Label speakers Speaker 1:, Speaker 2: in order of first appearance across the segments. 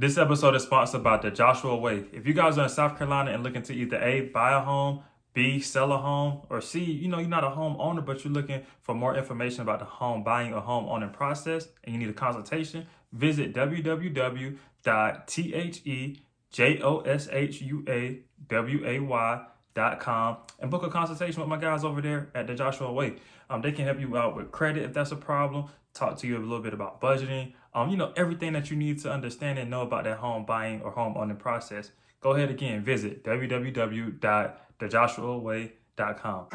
Speaker 1: This episode is sponsored by the Joshua Way. If you guys are in South Carolina and looking to either A, buy a home, B, sell a home, or C, you're not a home owner, but you're looking for more information about the home buying or home owning process, and you need a consultation, visit www.thejoshuaway.com and book a consultation with my guys over there at the Joshua Way. They can help you out with credit if that's a problem, talk to you a little bit about budgeting, everything that you need to understand and know about that home buying or home owning process. Go ahead again, visit www.thejoshuaway.com.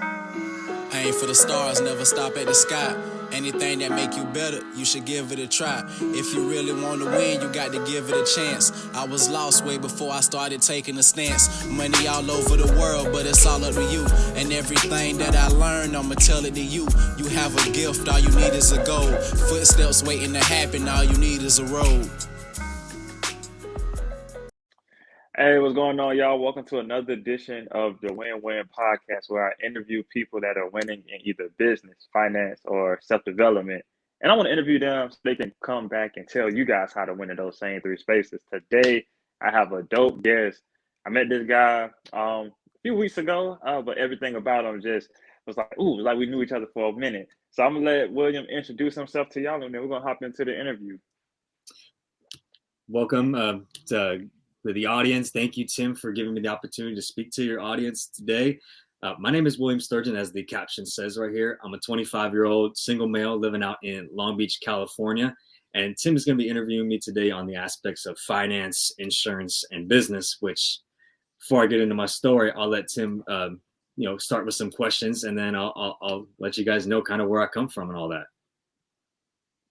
Speaker 2: Aim for the stars, never stop at the sky. Anything that make you better, you should give it a try. If you really want to win, you got to give it a chance. I was lost way before I started taking a stance. Money all over the world, but it's all up to you. And everything that I learned, I'ma tell it to you. You have a gift, all you need is a goal. Footsteps waiting to happen, all you need is a road.
Speaker 3: Hey, what's going on, y'all? Welcome to another edition of the Win-Win Podcast, where I interview people that are winning in either business, finance, or self-development. And I want to interview them so they can come back and tell you guys how to win in those same three spaces. Today, I have a dope guest. I met this guy a few weeks ago, but everything about him just was like, ooh, like we knew each other for a minute. So I'm going to let William introduce himself to y'all, and then we're going to hop into the interview.
Speaker 4: Welcome to the audience. Thank you, Tim, for giving me the opportunity to speak to your audience today. My name is William Sturgeon, as the caption says right here. I'm a 25-year-old single male living out in Long Beach, California. And Tim is going to be interviewing me today on the aspects of finance, insurance, and business, which before I get into my story, I'll let Tim start with some questions, and then I'll let you guys know kind of where I come from and all that.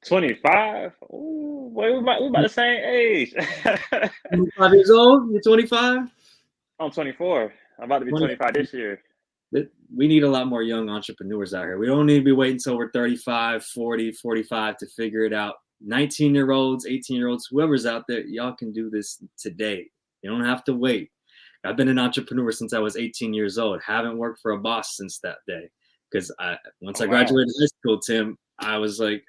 Speaker 3: 25? Ooh, boy, we about the same age.
Speaker 4: 25 years old? You're 25?
Speaker 3: I'm 24. I'm about to be 25 this year.
Speaker 4: We need a lot more young entrepreneurs out here. We don't need to be waiting until we're 35, 40, 45 to figure it out. 19-year-olds, 18-year-olds, whoever's out there, y'all can do this today. You don't have to wait. I've been an entrepreneur since I was 18 years old. Haven't worked for a boss since that day. Because once I graduated high school, Tim, I was like,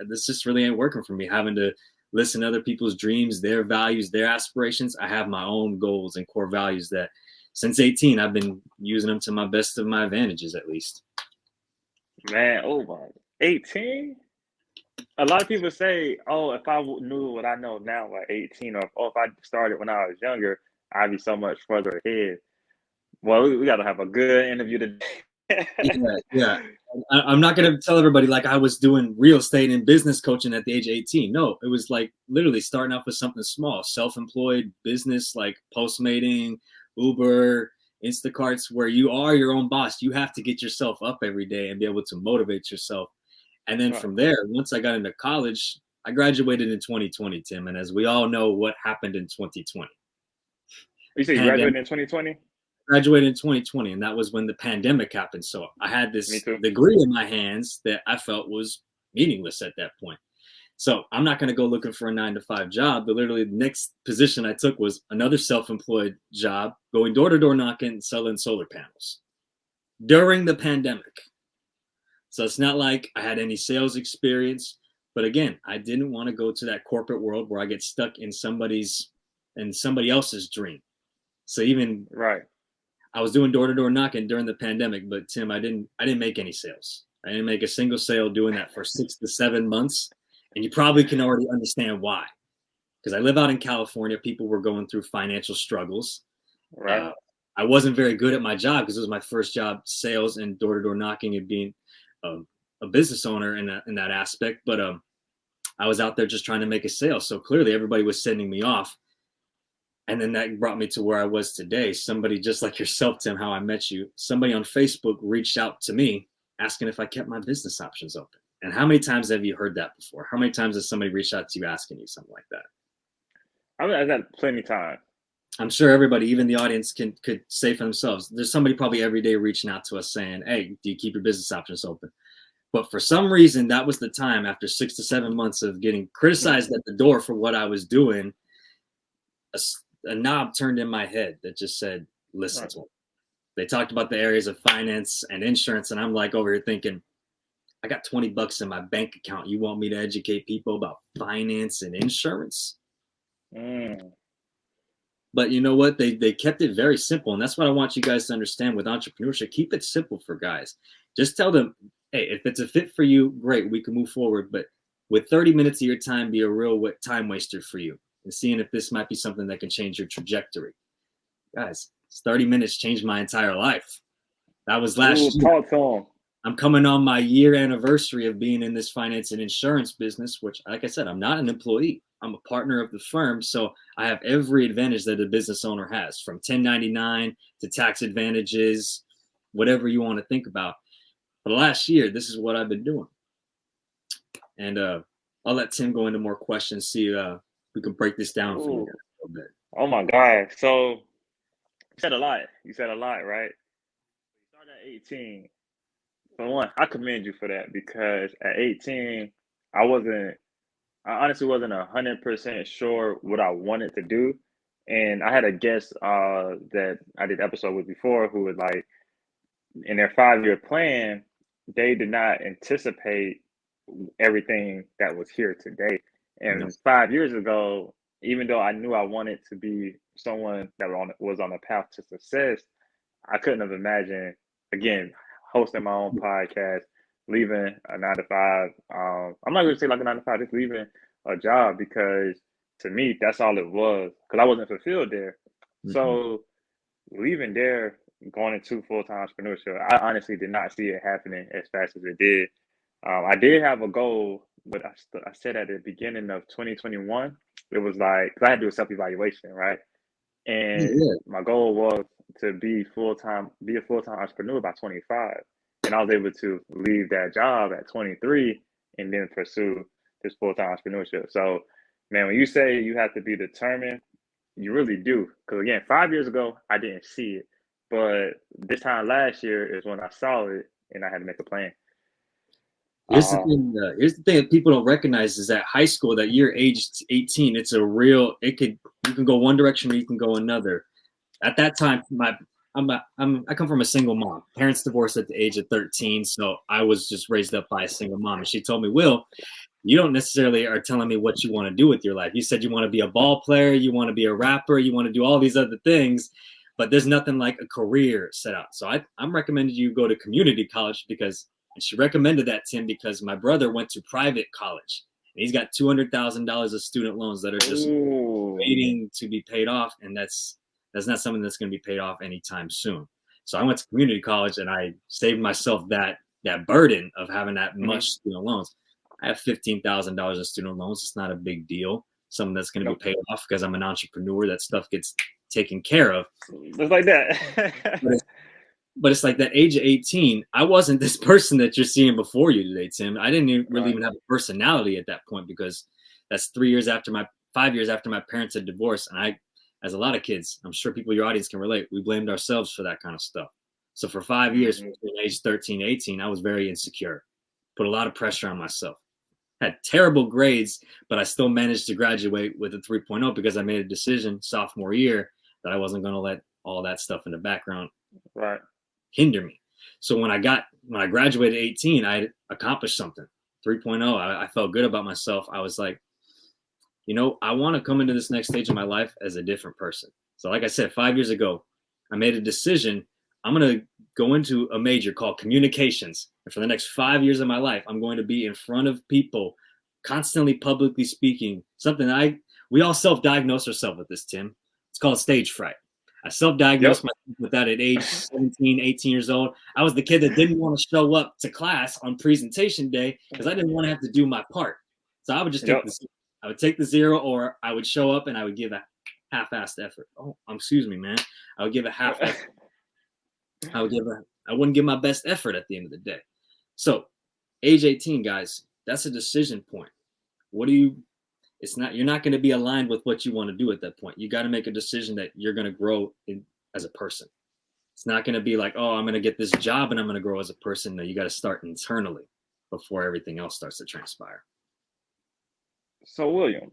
Speaker 4: this just really ain't working for me, having to listen to other people's dreams, their values, their aspirations. I have my own goals and core values that since 18, I've been using them to my best of my advantages, at least.
Speaker 3: Man, oh my, 18? A lot of people say, oh, if I knew what I know now at 18, or if I started when I was younger, I'd be so much further ahead. Well, we got to have a good interview today.
Speaker 4: Yeah. I'm not going to tell everybody like I was doing real estate and business coaching at the age of 18. No, it was like literally starting off with something small, self-employed business like Postmating, Uber, Instacarts, where you are your own boss. You have to get yourself up every day and be able to motivate yourself. And then from there, once I got into college, I graduated in 2020, Tim. And as we all know, what happened in 2020.
Speaker 3: You say you graduated in 2020?
Speaker 4: Graduated in 2020, and that was when the pandemic happened. So I had this degree in my hands that I felt was meaningless at that point. So I'm not going to go looking for a 9-to-5 job. But literally the next position I took was another self-employed job, going door-to-door knocking and selling solar panels during the pandemic. So it's not like I had any sales experience. But again, I didn't want to go to that corporate world where I get stuck in somebody else's dream. So even I was doing door-to-door knocking during the pandemic, but Tim, I didn't make any sales. I didn't make a single sale doing that for 6 to 7 months. And you probably can already understand why. Because I live out in California. People were going through financial struggles.
Speaker 3: Right.
Speaker 4: I wasn't very good at my job because it was my first job, sales and door-to-door knocking and being a business owner in that aspect. But I was out there just trying to make a sale. So clearly everybody was sending me off. And then that brought me to where I was today. Somebody just like yourself, Tim, how I met you, somebody on Facebook reached out to me asking if I kept my business options open. And how many times have you heard that before? How many times has somebody reached out to you asking you something like that?
Speaker 3: I've had plenty of time.
Speaker 4: I'm sure everybody, even the audience, could say for themselves. There's somebody probably every day reaching out to us saying, hey, do you keep your business options open? But for some reason, that was the time after 6 to 7 months of getting criticized at the door for what I was doing. A knob turned in my head that just said, listen to them. They talked about the areas of finance and insurance. And I'm like over here thinking, I got $20 in my bank account. You want me to educate people about finance and insurance?
Speaker 3: Mm.
Speaker 4: But you know what? They kept it very simple. And that's what I want you guys to understand with entrepreneurship. Keep it simple for guys. Just tell them, hey, if it's a fit for you, great, we can move forward. But with 30 minutes of your time, be a real time waster for you and seeing if this might be something that can change your trajectory. Guys, 30 minutes changed my entire life. That was last year.
Speaker 3: Talk to him.
Speaker 4: I'm coming on my year anniversary of being in this finance and insurance business, which, like I said, I'm not an employee. I'm a partner of the firm. So I have every advantage that a business owner has, from 1099 to tax advantages, whatever you want to think about. For the last year, this is what I've been doing. And I'll let Tim go into more questions, see if we can break this down for you guys a little bit.
Speaker 3: Oh my God. So you said a lot. You said a lot, right? You started at 18. For one, I commend you for that, because at 18, I honestly wasn't 100% sure what I wanted to do. And I had a guest that I did episode with before who was like, in their 5-year plan, they did not anticipate everything that was here today. And 5 years ago, even though I knew I wanted to be someone that was on a path to success, I couldn't have imagined, again, hosting my own podcast, leaving a 9 to 5. I'm not going to say like a 9 to 5, just leaving a job, because to me, that's all it was, because I wasn't fulfilled there. Mm-hmm. So leaving there, going into full-time entrepreneurship, I honestly did not see it happening as fast as it did. I did have a goal, but I said at the beginning of 2021, it was like, because I had to do a self-evaluation, right? And my goal was to be a full-time entrepreneur by 25. And I was able to leave that job at 23 and then pursue this full-time entrepreneurship. So, man, when you say you have to be determined, you really do. Because again, 5 years ago, I didn't see it. But this time last year is when I saw it and I had to make a plan.
Speaker 4: Here's the thing that people don't recognize is that high school, that year age 18, it's a real, you can go one direction or you can go another. At that time, I come from a single mom. Parents divorced at the age of 13, so I was just raised up by a single mom. And she told me, Will, you don't necessarily are telling me what you want to do with your life. You said you want to be a ball player, you want to be a rapper, you want to do all these other things, but there's nothing like a career set out. So I'm recommending you go to community college, because, and she recommended that, Tim, because my brother went to private college. And he's got $200,000 of student loans that are just waiting to be paid off, and that's not something that's going to be paid off anytime soon. So I went to community college and I saved myself that burden of having that much student loans. I have $15,000 in student loans. It's not a big deal. Something that's going to be paid off because I'm an entrepreneur. That stuff gets taken care of.
Speaker 3: Just like that.
Speaker 4: But it's like that age of 18, I wasn't this person that you're seeing before you today, Tim. I didn't really even have a personality at that point, because that's 5 years after my parents had divorced. And I, as a lot of kids, I'm sure people in your audience can relate, we blamed ourselves for that kind of stuff. So for 5 years, between age 13 and 18, I was very insecure, put a lot of pressure on myself. Had terrible grades, but I still managed to graduate with a 3.0 because I made a decision sophomore year that I wasn't going to let all that stuff in the background hinder me. So when I graduated at 18, I accomplished something. 3.0, I felt good about myself. I was like, I want to come into this next stage of my life as a different person. So like I said, 5 years ago, I made a decision. I'm going to go into a major called communications. And for the next 5 years of my life, I'm going to be in front of people, constantly publicly speaking, something we all self-diagnose ourselves with this, Tim. It's called stage fright. I self-diagnosed myself with that at age 17, 18 years old. I was the kid that didn't want to show up to class on presentation day because I didn't want to have to do my part. So I would just take the 0, or I would show up and I would give a half-assed effort. Oh, excuse me, man. I would give a half effort. I wouldn't give my best effort at the end of the day. So age 18, guys, that's a decision point. You're not going to be aligned with what you want to do at that point. You got to make a decision that you're going to grow as a person. It's not going to be like, oh, I'm going to get this job and I'm going to grow as a person. No, you got to start internally before everything else starts to transpire.
Speaker 3: So William,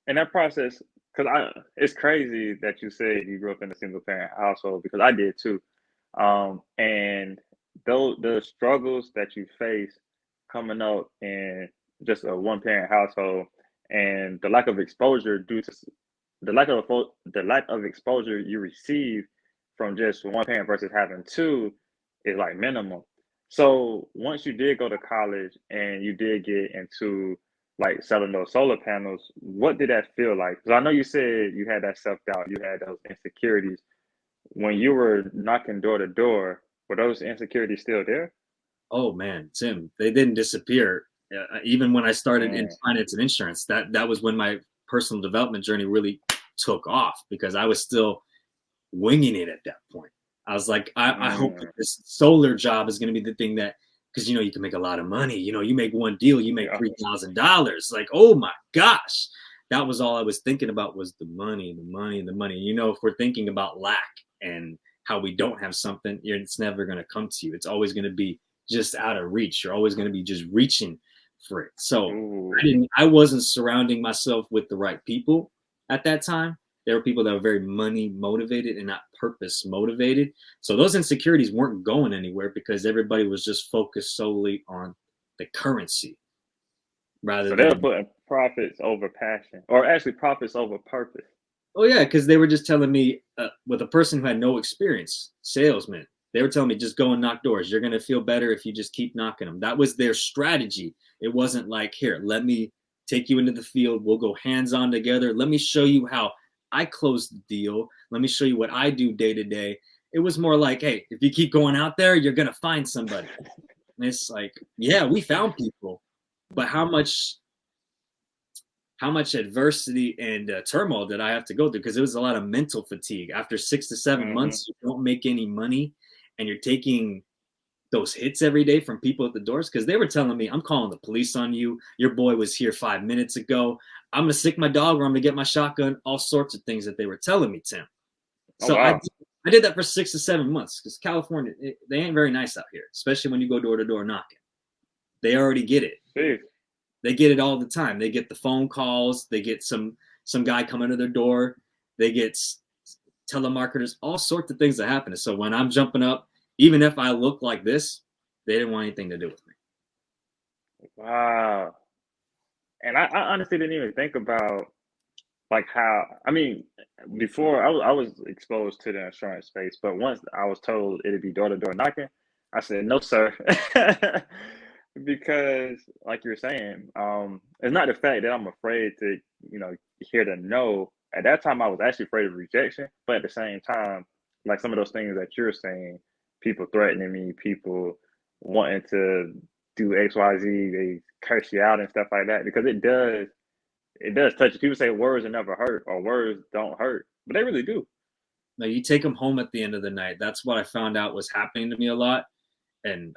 Speaker 3: in that process, because it's crazy that you say you grew up in a single parent household, because I did too. And the struggles that you face coming up in just a one parent household, and the lack of exposure due to the lack of exposure you receive from just one parent versus having two is like minimal. So once you did go to college and you did get into like selling those solar panels, what did that feel like? Because I know you said you had that self doubt, you had those insecurities. When you were knocking door to door, were those insecurities still there?
Speaker 4: Oh man, Tim, they didn't disappear. Even when I started in finance and insurance, that was when my personal development journey really took off, because I was still winging it at that point. I was like, I hope that this solar job is going to be the thing that, because you can make a lot of money. You make one deal, you make $3,000. Like, oh my gosh, that was all I was thinking about, was the money, the money, and the money. If we're thinking about lack and how we don't have something, it's never going to come to you. It's always going to be just out of reach. You're always going to be just reaching for it. So I wasn't surrounding myself with the right people at that time. There were people that were very money motivated and not purpose motivated. So those insecurities weren't going anywhere, because everybody was just focused solely on the currency.
Speaker 3: So they were putting profits over passion, or actually profits over purpose.
Speaker 4: Oh yeah, because they were just telling me, with a person who had no experience, salesman, they were telling me, just go and knock doors. You're going to feel better if you just keep knocking them. That was their strategy. It wasn't like, here, let me take you into the field. We'll go hands-on together. Let me show you how I close the deal. Let me show you what I do day to day. It was more like, hey, if you keep going out there, you're going to find somebody. And it's like, yeah, we found people, but how much adversity and turmoil did I have to go through? Because it was a lot of mental fatigue. After 6 to 7 months, you don't make any money, and you're taking those hits every day from people at the doors, because they were telling me, I'm calling the police on you. Your boy was here 5 minutes ago. I'm going to sick my dog, or I'm going to get my shotgun, all sorts of things that they were telling me, Tim. So I did that for 6 to 7 months, because California, they ain't very nice out here, especially when you go door to door knocking. They already get it.
Speaker 3: Jeez.
Speaker 4: They get it all the time. They get the phone calls. They get some guy coming to their door. They get telemarketers, all sorts of things that happen. So when I'm jumping up, even if I look like this, they didn't want anything to do with me.
Speaker 3: Wow. And I honestly didn't even think about like how, before I was exposed to the insurance space, but once I was told it'd be door to door knocking, I said, no, sir. Because like you were saying, it's not the fact that I'm afraid to, hear the no. At that time, I was actually afraid of rejection, but at the same time, like some of those things that you're saying, people threatening me, people wanting to do X, Y, Z, they curse you out and stuff like that, because it does touch you. People say words will never hurt, or words don't hurt, but they really do.
Speaker 4: Now you take them home at the end of the night. That's what I found out was happening to me a lot. And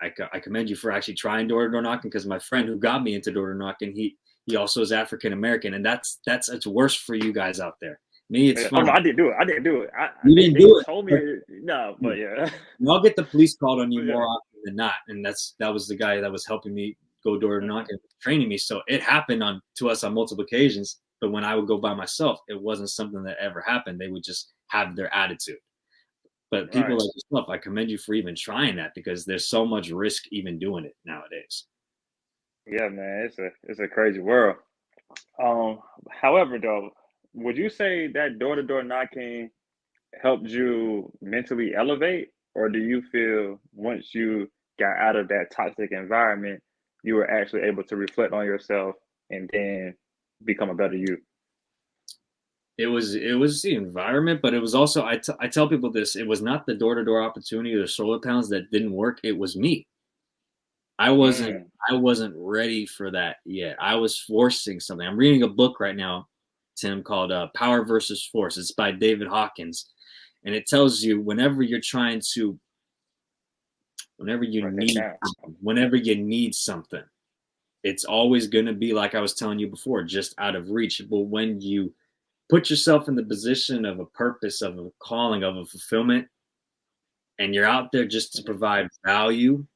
Speaker 4: I commend you for actually trying door-to-door knocking, because my friend who got me into door-to-door knocking, he also is African American, and it's worse for you guys out there. Me, it's fun.
Speaker 3: I didn't do it.
Speaker 4: You didn't do it.
Speaker 3: Told me no, but yeah.
Speaker 4: I'll get the police called on you more often than not, and that was the guy that was helping me go door-to-door knocking, training me. So it happened to us on multiple occasions. But when I would go by myself, it wasn't something that ever happened. They would just have their attitude. But people like yourself, I commend you for even trying that, because there's so much risk even doing it nowadays.
Speaker 3: Yeah, man, it's a crazy world. However, though, would you say that door-to-door knocking helped you mentally elevate, or do you feel once you got out of that toxic environment, you were actually able to reflect on yourself and then become a better you?
Speaker 4: It was the environment, but it was also, I tell people this, it was not the door-to-door opportunity or the solar panels that didn't work. It was me. I wasn't ready for that yet. I was forcing something. I'm reading a book right now, Tim, called Power versus Force. It's by David Hawkins. And it tells you whenever you need something, it's always going to be, like I was telling you before, just out of reach. But when you put yourself in the position of a purpose, of a calling, of a fulfillment, and you're out there just to provide value,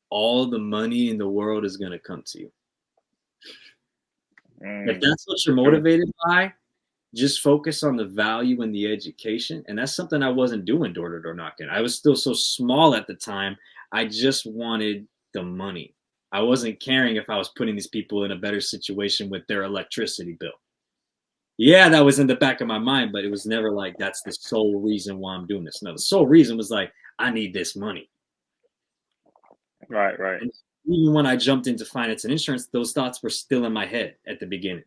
Speaker 4: all the money in the world is going to come to you. If that's what you're motivated by, just focus on the value and the education. And that's something I wasn't doing door-to-door knocking. I was still so small at the time. I just wanted the money. I wasn't caring if I was putting these people in a better situation with their electricity bill. Yeah, that was in the back of my mind, but it was never like, that's the sole reason why I'm doing this. No, the sole reason was like, I need this money.
Speaker 3: Right.
Speaker 4: And even when I jumped into finance and insurance, those thoughts were still in my head at the beginning.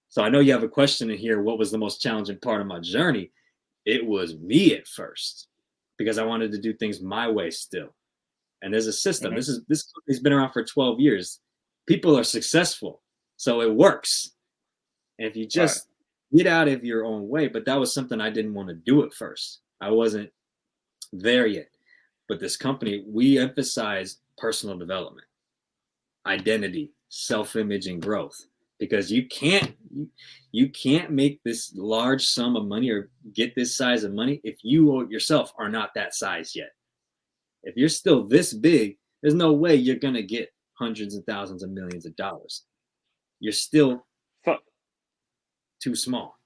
Speaker 4: So I know you have a question in here. What was the most challenging part of my journey? It was me at first, because I wanted to do things my way still. And there's a system.
Speaker 3: Mm-hmm.
Speaker 4: This company's been around for 12 years. People are successful, so it works. And if you just get out of your own way, but that was something I didn't want to do at first. I wasn't there yet. But this company, we emphasize personal development, identity, self-image, and growth, because you can't make this large sum of money or get this size of money if you yourself are not that size yet. If you're still this big, there's no way you're going to get hundreds of thousands of millions of dollars. You're still too small.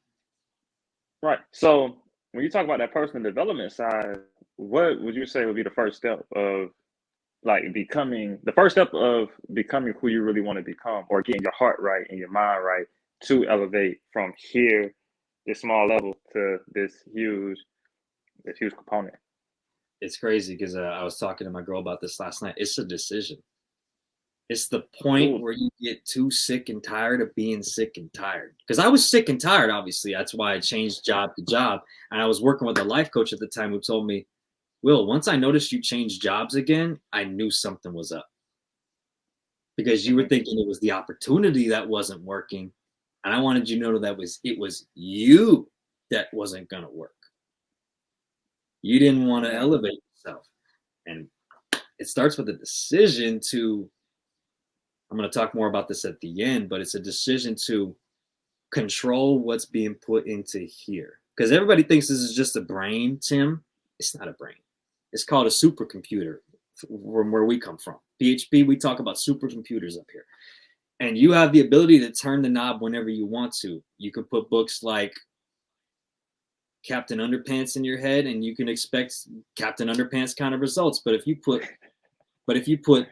Speaker 3: Right. So when you talk about that personal development side, what would you say would be the first step of becoming who you really want to become, or getting your heart right and your mind right to elevate from here, this small level, to this huge component?
Speaker 4: It's crazy because I was talking to my girl about this last night. It's a decision. It's the point where you get too sick and tired of being sick and tired. Because I was sick and tired, obviously. That's why I changed job to job. And I was working with a life coach at the time who told me, Will, once I noticed you changed jobs again, I knew something was up. Because you were thinking it was the opportunity that wasn't working. And I wanted you to know that it was you that wasn't going to work. You didn't want to elevate yourself. And it starts with a decision to, I'm going to talk more about this at the end, but it's a decision to control what's being put into here. Because everybody thinks this is just a brain, Tim. It's not a brain. It's called a supercomputer from where we come from. PHP, we talk about supercomputers up here. And you have the ability to turn the knob whenever you want to. You can put books like Captain Underpants in your head, and you can expect Captain Underpants kind of results. But if you put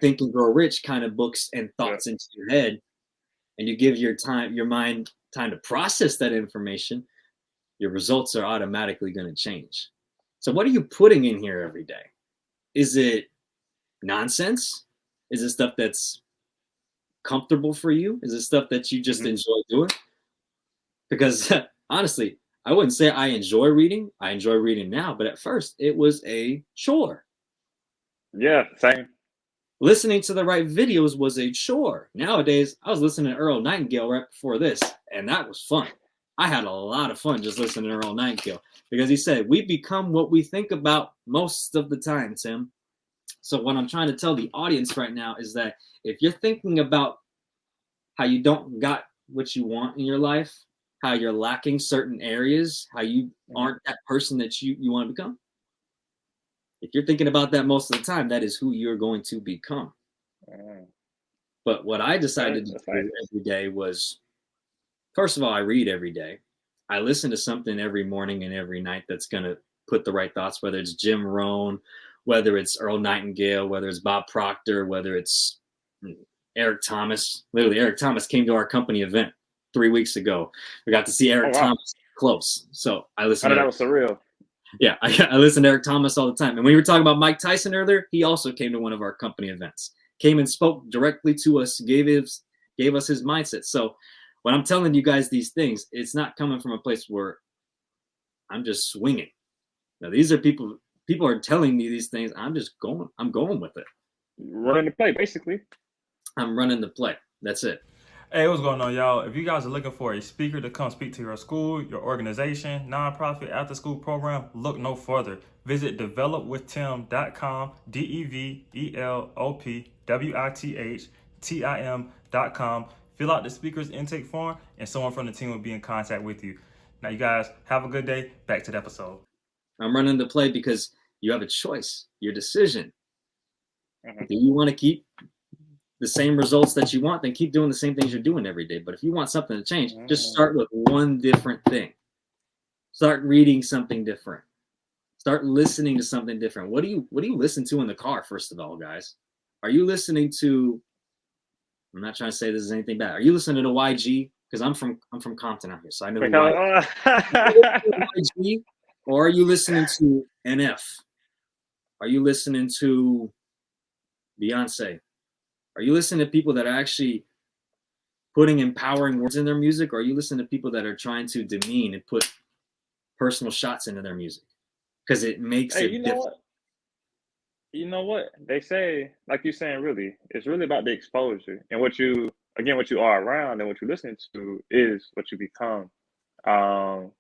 Speaker 4: Think and Grow Rich kind of books and thoughts into your head, and you give your mind time to process that information, your results are automatically going to change. So what are you putting in here every day? Is it nonsense? Is it stuff that's comfortable for you? Is it stuff that you just enjoy doing? Because honestly, I wouldn't say I enjoy reading. I enjoy reading now, but at first it was a chore.
Speaker 3: Yeah, same.
Speaker 4: Listening to the right videos was a chore. Nowadays, I was listening to Earl Nightingale right before this, and that was fun. I had a lot of fun just listening to Earl Nightingale, because he said, we become what we think about most of the time, Tim. So what I'm trying to tell the audience right now is that if you're thinking about how you don't got what you want in your life, how you're lacking certain areas, how you aren't that person that you want to become, if you're thinking about that most of the time, that is who you're going to become. But what I decided to do every day was, first of all, I read every day. I listen to something every morning and every night that's going to put the right thoughts, whether it's Jim Rohn, whether it's Earl Nightingale, whether it's Bob Proctor, whether it's Eric Thomas. Literally, Eric Thomas came to our company event 3 weeks ago. We got to see Eric Thomas close. So I listened.
Speaker 3: That was surreal.
Speaker 4: Yeah, I listen to Eric Thomas all the time. And when you were talking about Mike Tyson earlier, he also came to one of our company events, came and spoke directly to us, gave us his mindset. So when I'm telling you guys these things, it's not coming from a place where I'm just swinging. Now, these are people are telling me these things. I'm going with it.
Speaker 3: Running the play, basically.
Speaker 4: I'm running the play. That's it.
Speaker 1: Hey, what's going on, y'all? If you guys are looking for a speaker to come speak to your school, your organization, nonprofit, after-school program, look no further. Visit developwithtim.com, developwithtim.com. Fill out the speaker's intake form, and someone from the team will be in contact with you. Now, you guys have a good day. Back to the episode.
Speaker 4: I'm running the play because you have a choice, your decision. Do you want to keep the same results that you want, then keep doing the same things you're doing every day. But if you want something to change, just start with one different thing. Start reading something different. Start listening to something different. What do you listen to in the car, first of all, guys? Are you listening to I'm not trying to say this is anything bad. Are you listening to YG? Because I'm from Compton out here, so I know who YG. Or are you listening to NF? Are you listening to Beyonce? Are you listening to people that are actually putting empowering words in their music? Or are you listening to people that are trying to demean and put personal shots into their music? Because it makes it different.
Speaker 3: You know what? They say, like you're saying, really, it's really about the exposure and what you are around and what you're listening to is what you become. Um,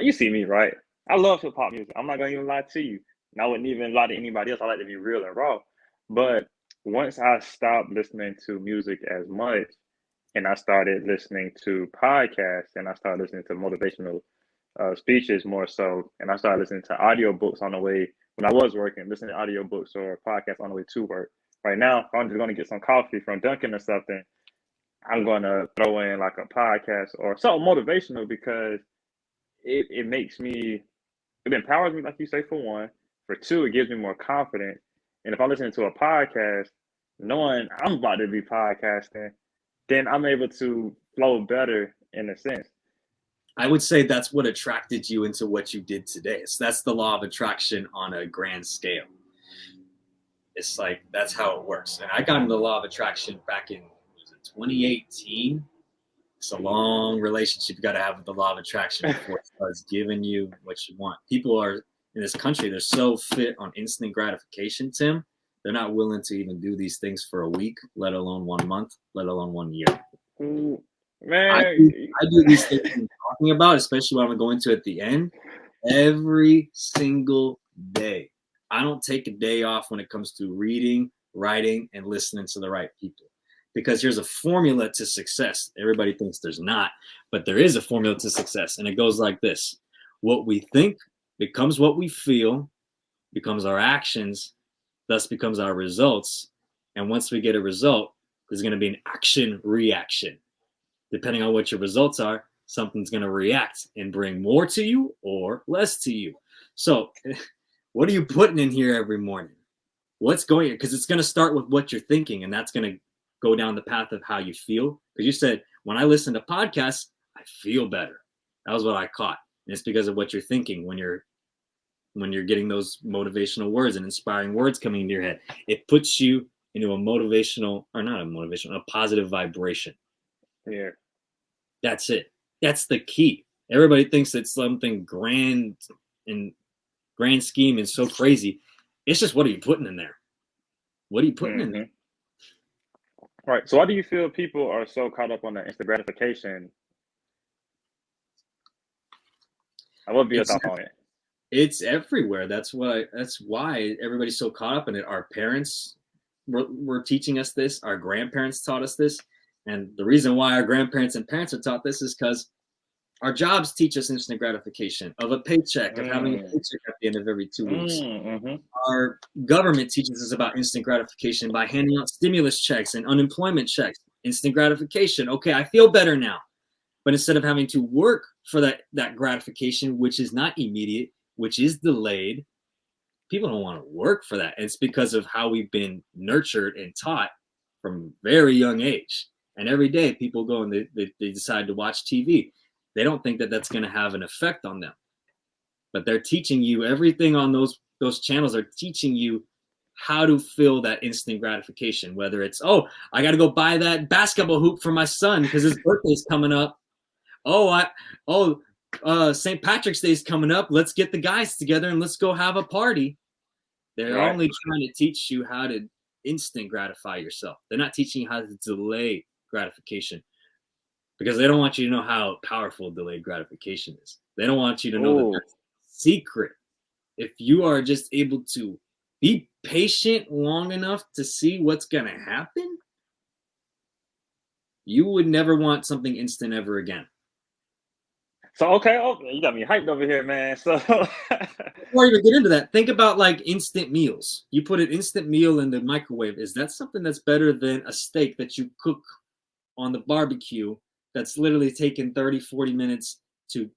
Speaker 3: you see me, right? I love hip hop music. I'm not gonna even lie to you. And I wouldn't even lie to anybody else. I like to be real and raw. But once I stopped listening to music as much and I started listening to podcasts and I started listening to motivational speeches more so, and I started listening to audiobooks on the way when I was working, listening to audiobooks or podcasts on the way to work. Right now, if I'm just going to get some coffee from Dunkin' or something, I'm going to throw in like a podcast or something motivational because it makes me, it empowers me, like you say, for one. For two, it gives me more confidence. And if I'm listening to a podcast, knowing I'm about to be podcasting, then I'm able to flow better in a sense.
Speaker 4: I would say that's what attracted you into what you did today. So that's the law of attraction on a grand scale. It's like, that's how it works. And I got into the law of attraction back in 2018. It's a long relationship you got to have with the law of attraction before it starts giving you what you want. People are in this country, they're so fit on instant gratification, Tim. They're not willing to even do these things for a week, let alone 1 month, let alone 1 year.
Speaker 3: Man,
Speaker 4: I do these things I'm talking about, especially what I'm going to at the end, every single day. I don't take a day off when it comes to reading, writing, and listening to the right people. Because here's a formula to success. Everybody thinks there's not, but there is a formula to success. And it goes like this. What we think becomes what we feel, becomes our actions, thus becomes our results. And once we get a result, there's going to be an action reaction. Depending on what your results are, something's going to react and bring more to you or less to you. So what are you putting in here every morning? What's going, because it's going to start with what you're thinking, and that's going to go down the path of how you feel. Because you said, when I listen to podcasts, I feel better. That was what I caught. And it's because of what you're thinking when you're getting those motivational words and inspiring words coming into your head. It puts you into a motivational, or not a motivational, a positive vibration.
Speaker 3: Yeah.
Speaker 4: That's it. That's the key. Everybody thinks it's something grand and grand scheme and so crazy. It's just, what are you putting in there? What are you putting in there?
Speaker 3: Right. So why do you feel people are so caught up on the instant gratification? I would be your thought on it.
Speaker 4: It's everywhere. That's why everybody's so caught up in it. Our parents were teaching us this. Our grandparents taught us this. And the reason why our grandparents and parents are taught this is because our jobs teach us instant gratification of a paycheck, of having a paycheck at the end of every 2 weeks. Our government teaches us about instant gratification by handing out stimulus checks and unemployment checks. Instant gratification. Okay, I feel better now. But instead of having to work for that gratification, which is not immediate, which is delayed, people don't want to work for that. And it's because of how we've been nurtured and taught from very young age. And every day people go and they decide to watch TV. They don't think that that's going to have an effect on them. But they're teaching you everything on those channels are teaching you how to feel that instant gratification, whether it's, oh, I got to go buy that basketball hoop for my son because his birthday's coming up. St. Patrick's Day is coming up. Let's get the guys together and let's go have a party. They're only trying to teach you how to instant gratify yourself. They're not teaching you how to delay gratification because they don't want you to know how powerful delayed gratification is. They don't want you to know that that's secret. If you are just able to be patient long enough to see what's going to happen, you would never want something instant ever again.
Speaker 3: So, okay, you got me hyped over here, man. So
Speaker 4: before you even get into that, think about like instant meals. You put an instant meal in the microwave. Is that something that's better than a steak that you cook on the barbecue that's literally taken 30, 40 minutes to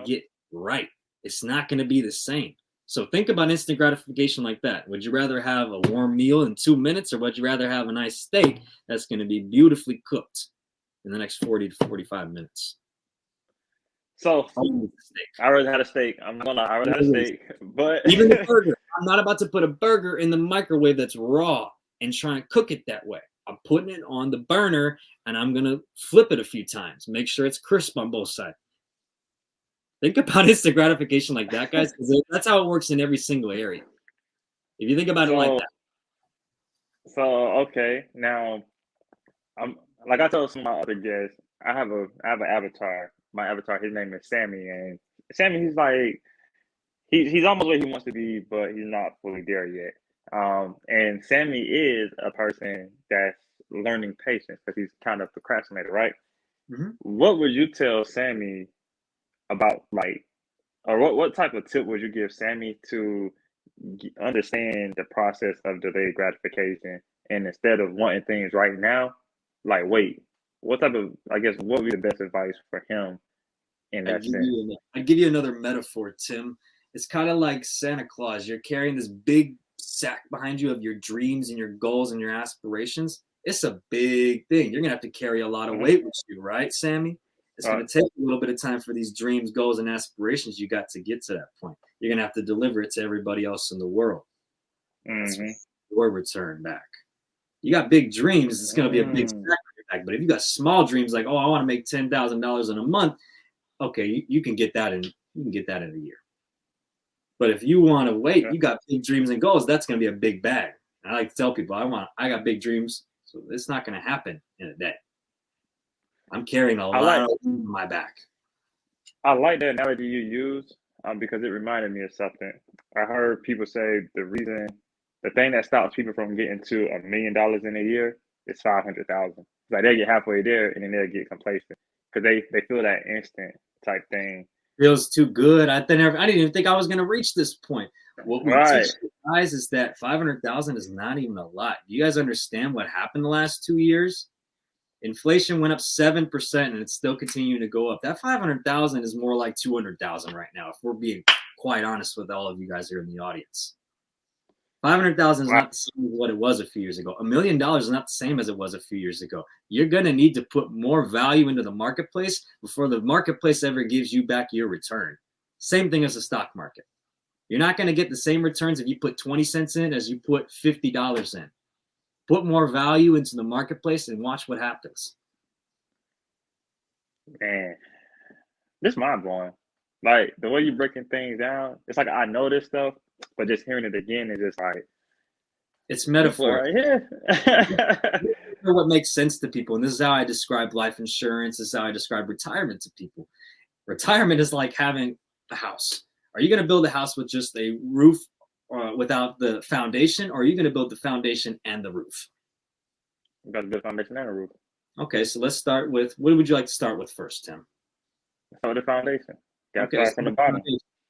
Speaker 4: get right? It's not going to be the same. So think about instant gratification like that. Would you rather have a warm meal in 2 minutes, or would you rather have a nice steak that's going to be beautifully cooked in the next 40 to 45 minutes?
Speaker 3: So I already had a steak. I'm gonna lie, I already had a steak, but
Speaker 4: even the burger. I'm not about to put a burger in the microwave that's raw and try and cook it that way. I'm putting it on the burner and I'm gonna flip it a few times, make sure it's crisp on both sides. Think about instant gratification like that, guys, because that's how it works in every single area. If you think about it like that.
Speaker 3: So okay, now I'm like I told some of my other guests, I have an avatar. My avatar, his name is Sammy, and Sammy, he's like he's almost where he wants to be, but he's not fully there yet. And Sammy is a person that's learning patience because he's kind of procrastinator, right?
Speaker 4: Mm-hmm.
Speaker 3: What would you tell Sammy about or what type of tip would you give Sammy to understand the process of delayed gratification, and instead of wanting things right now, wait, what type of, I guess, what would be the best advice for him in that sense?
Speaker 4: I'd give you another metaphor, Tim. It's kind of like Santa Claus. You're carrying this big sack behind you of your dreams and your goals and your aspirations. It's a big thing. You're going to have to carry a lot of weight with you, right, Sammy? It's going to take a little bit of time for these dreams, goals, and aspirations you got to get to that point. You're going to have to deliver it to everybody else in the world.
Speaker 3: Mm-hmm.
Speaker 4: Your return back. You got big dreams, it's going to be a big sack on your back. But if you got small dreams like, oh, I want to make $10,000 in a month, okay, you can get that in a year. But if you want to wait, you got big dreams and goals, that's going to be a big bag. And I like to tell people, I got big dreams, so it's not going to happen in a day. I'm carrying a lot of on my back.
Speaker 3: I like that analogy you use because it reminded me of something. I heard people say the thing that stops people from getting to $1 million in a year is 500,000. Like they get halfway there and then they'll get complacent because they feel that instant type thing.
Speaker 4: Feels too good. I didn't even think I was going to reach this point. What we teach you guys is that 500,000 is not even a lot. Do you guys understand what happened the last 2 years? Inflation went up 7% and it's still continuing to go up. That 500,000 is more like 200,000 right now, if we're being quite honest with all of you guys here in the audience. 500,000 is not the same as what it was a few years ago. $1 million is not the same as it was a few years ago. You're going to need to put more value into the marketplace before the marketplace ever gives you back your return. Same thing as the stock market. You're not going to get the same returns if you put 20 cents in as you put $50 in. Put more value into the marketplace and watch what happens.
Speaker 3: Man, this is mind blowing. Like the way you're breaking things down, it's like I know this stuff, but just hearing it again is just like
Speaker 4: it's metaphor.
Speaker 3: Right here.
Speaker 4: What makes sense to people, and this is how I describe life insurance. This is how I describe retirement to people. Retirement is like having a house. Are you going to build a house with just a roof without the foundation, or are you going to build the foundation and the roof?
Speaker 3: You got to build the foundation and a roof.
Speaker 4: Okay, so let's start with, what would you like to start with first, Tim?
Speaker 3: Start with the foundation. Start from the bottom.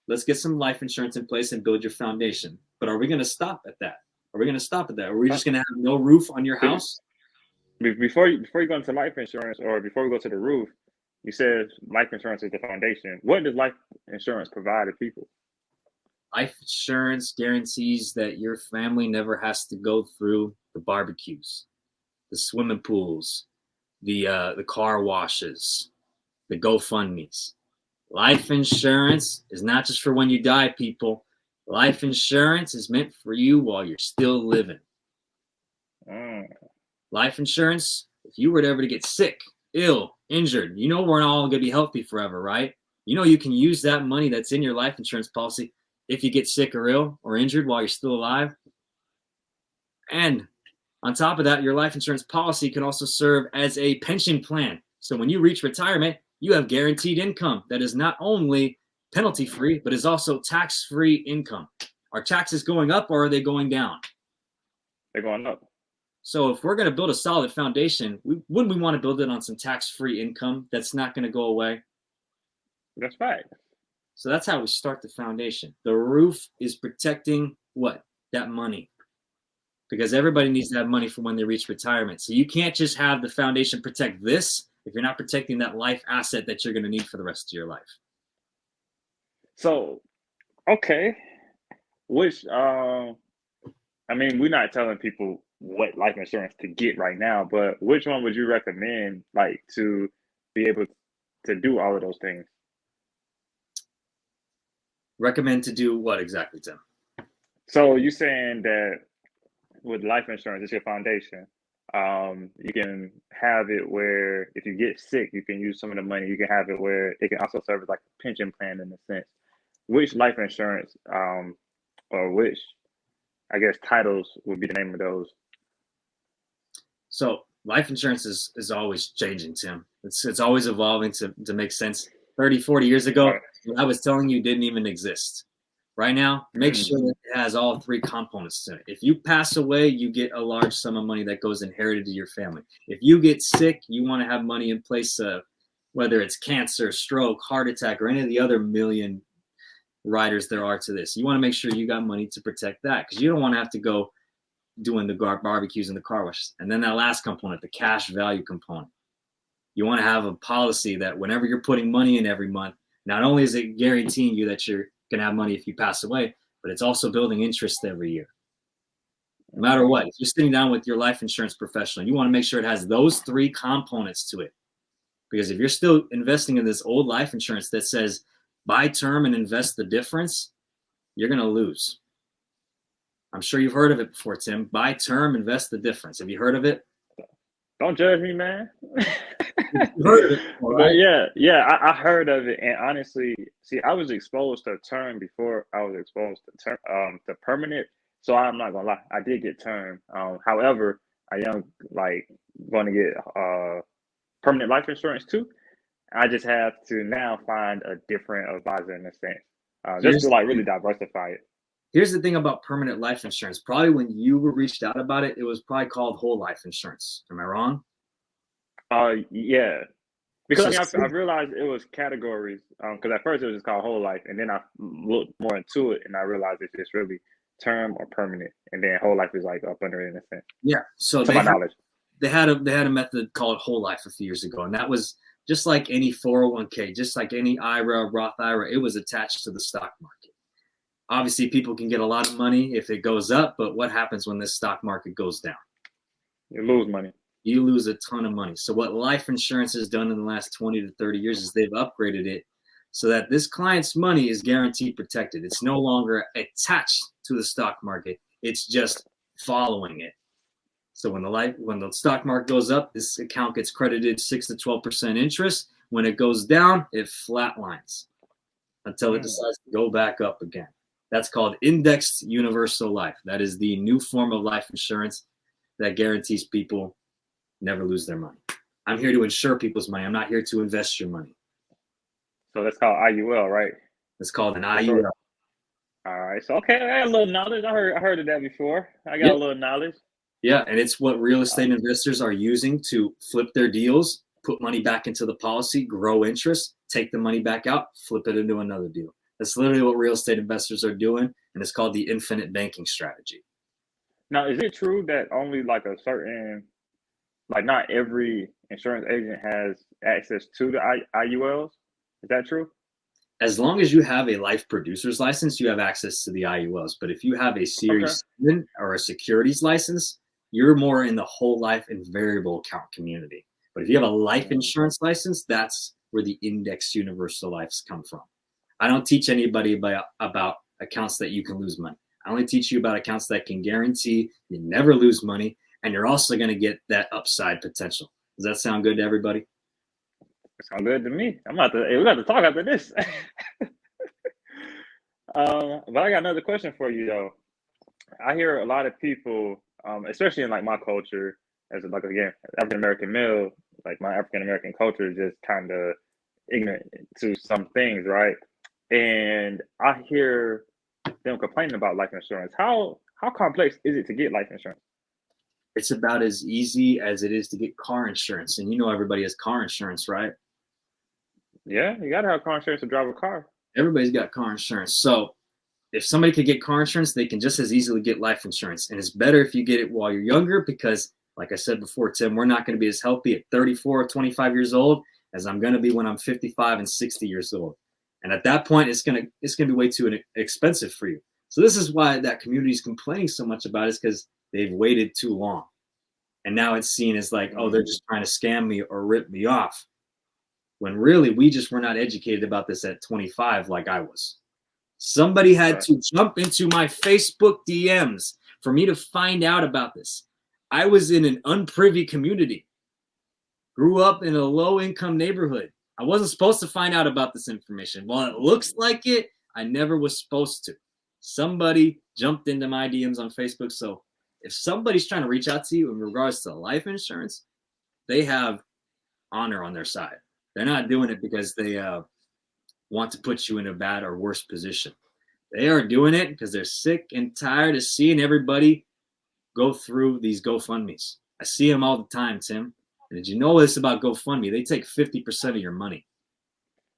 Speaker 4: Let's get some life insurance in place and build your foundation. But are we going to stop at that? Are we going to stop at that? Are we just going to have no roof on your house?
Speaker 3: Before you go into life insurance, or before we go to the roof, you said life insurance is the foundation. What does life insurance provide to people?
Speaker 4: Life insurance guarantees that your family never has to go through the barbecues, the swimming pools, the car washes, the GoFundMes. Life insurance is not just for when you die, people. Life insurance is meant for you while you're still living. Life insurance, if you were ever to get sick, ill, injured, you know we're not all going to be healthy forever, right? You know you can use that money that's in your life insurance policy if you get sick or ill or injured while you're still alive. And on top of that, your life insurance policy can also serve as a pension plan. So when you reach retirement, you have guaranteed income that is not only penalty-free, but is also tax-free income. Are taxes going up or are they going down?
Speaker 3: They're going up.
Speaker 4: So if we're going to build a solid foundation, wouldn't we want to build it on some tax-free income that's not going to go away?
Speaker 3: That's right.
Speaker 4: So that's how we start the foundation. The roof is protecting what? That money. Because everybody needs to have money for when they reach retirement. So you can't just have the foundation protect this if you're not protecting that life asset that you're going to need for the rest of your life.
Speaker 3: So, okay. which I mean, we're not telling people what life insurance to get right now, but which one would you recommend, like, to be able to do all of those things?
Speaker 4: Recommend to do what exactly, Tim?
Speaker 3: So you saying that with life insurance, it's your foundation. You can have it where if you get sick, you can use some of the money. You can have it where it can also serve as like a pension plan in a sense. Which life insurance, or which, I guess, titles would be the name of those?
Speaker 4: So life insurance is always changing, Tim. It's always evolving to make sense. 30, 40 years ago,
Speaker 3: Right.
Speaker 4: what I was telling you didn't even exist. Right now, make
Speaker 3: Mm.
Speaker 4: sure that it has all three components to it. If you pass away, you get a large sum of money that goes inherited to your family. If you get sick, you want to have money in place of whether it's cancer, stroke, heart attack, or any of the other million riders there are to this. You want to make sure you got money to protect that because you don't want to have to go doing the barbecues and the car washes. And then that last component, the cash value component. You want to have a policy that whenever you're putting money in every month, not only is it guaranteeing you that you're going to have money if you pass away, but it's also building interest every year. No matter what, if you're sitting down with your life insurance professional, you want to make sure it has those three components to it. Because if you're still investing in this old life insurance that says buy term and invest the difference, you're going to lose. I'm sure you've heard of it before, Tim. Buy term, invest the difference. Have you heard of it?
Speaker 3: Don't judge me, man.
Speaker 4: You heard of it,
Speaker 3: But yeah, I heard of it, and honestly, see, I was exposed to term before I was exposed to permanent. So I'm not gonna lie, I did get term. However, I am like going to get permanent life insurance too. I just have to now find a different advisor in a sense, just to like really diversify it.
Speaker 4: Here's the thing about permanent life insurance. Probably when you were reached out about it, it was probably called whole life insurance. Am I wrong?
Speaker 3: Yeah, because
Speaker 4: So,
Speaker 3: I realized it was categories. Because at first it was just called whole life, and then I looked more into it, and I realized it's just really term or permanent, and then whole life is like up under it in a sense.
Speaker 4: yeah. So
Speaker 3: To my knowledge.
Speaker 4: they had a method called whole life a few years ago, and that was just like any 401k, just like any IRA, Roth IRA. It was attached to the stock market. Obviously, people can get a lot of money if it goes up, but what happens when this stock market goes down?
Speaker 3: You lose money.
Speaker 4: You lose a ton of money. So what life insurance has done in the last 20 to 30 years is they've upgraded it so that this client's money is guaranteed protected. It's no longer attached to the stock market. It's just following it. So when the stock market goes up, this account gets credited 6 to 12% interest. When it goes down, it flatlines until it decides to go back up again. That's called indexed universal life. That is the new form of life insurance that guarantees people never lose their money. I'm here to insure people's money. I'm not here to invest your money.
Speaker 3: So that's called IUL, right?
Speaker 4: It's called an IUL.
Speaker 3: All right. So okay, I got a little knowledge. I heard of that before. I got a little knowledge.
Speaker 4: Yeah, and it's what real estate investors are using to flip their deals, put money back into the policy, grow interest, take the money back out, flip it into another deal. That's literally what real estate investors are doing, and it's called the infinite banking strategy.
Speaker 3: Now, is it true that only like a certain, like not every insurance agent has access to the IULs? Is that true?
Speaker 4: As long as you have a life producer's license, you have access to the IULs. But if you have a Series 7 or a securities license, you're more in the whole life and variable account community. But if you have a life insurance license, that's where the index universal lives come from. I don't teach anybody about accounts that you can lose money. I only teach you about accounts that can guarantee you never lose money, and you're also going to get that upside potential. Does that sound good to everybody?
Speaker 3: It sounds good to me. We got to talk after this. But I got another question for you though. I hear a lot of people, especially in like my culture, as like again African American male, like my African American culture is just kind of ignorant to some things, right? And I hear them complaining about life insurance. How complex is it to get life insurance?
Speaker 4: It's about as easy as it is to get car insurance, and you know everybody has car insurance, right?
Speaker 3: Yeah, you gotta have car insurance to drive a car.
Speaker 4: Everybody's got car insurance. So if somebody could get car insurance, they can just as easily get life insurance. And it's better if you get it while you're younger because, like I said before, Tim, we're not going to be as healthy at 34 or 25 years old as I'm going to be when I'm 55 and 60 years old. And at that point, it's going to be way too expensive for you. So this is why that community is complaining so much about it, is because they've waited too long. And now it's seen as like, oh, they're just trying to scam me or rip me off. When really we just were not educated about this at 25 like I was. Somebody had to jump into my Facebook DMs for me to find out about this. I was in an unprivy community, grew up in a low-income neighborhood. I wasn't supposed to find out about this information. Well, it looks like it. I never was supposed to. Somebody jumped into my DMs on Facebook. So if somebody's trying to reach out to you in regards to life insurance, they have honor on their side. They're not doing it because they want to put you in a bad or worse position. They are doing it because they're sick and tired of seeing everybody go through these GoFundMes. I see them all the time, Tim. And did you know this about GoFundMe? They take 50% of your money.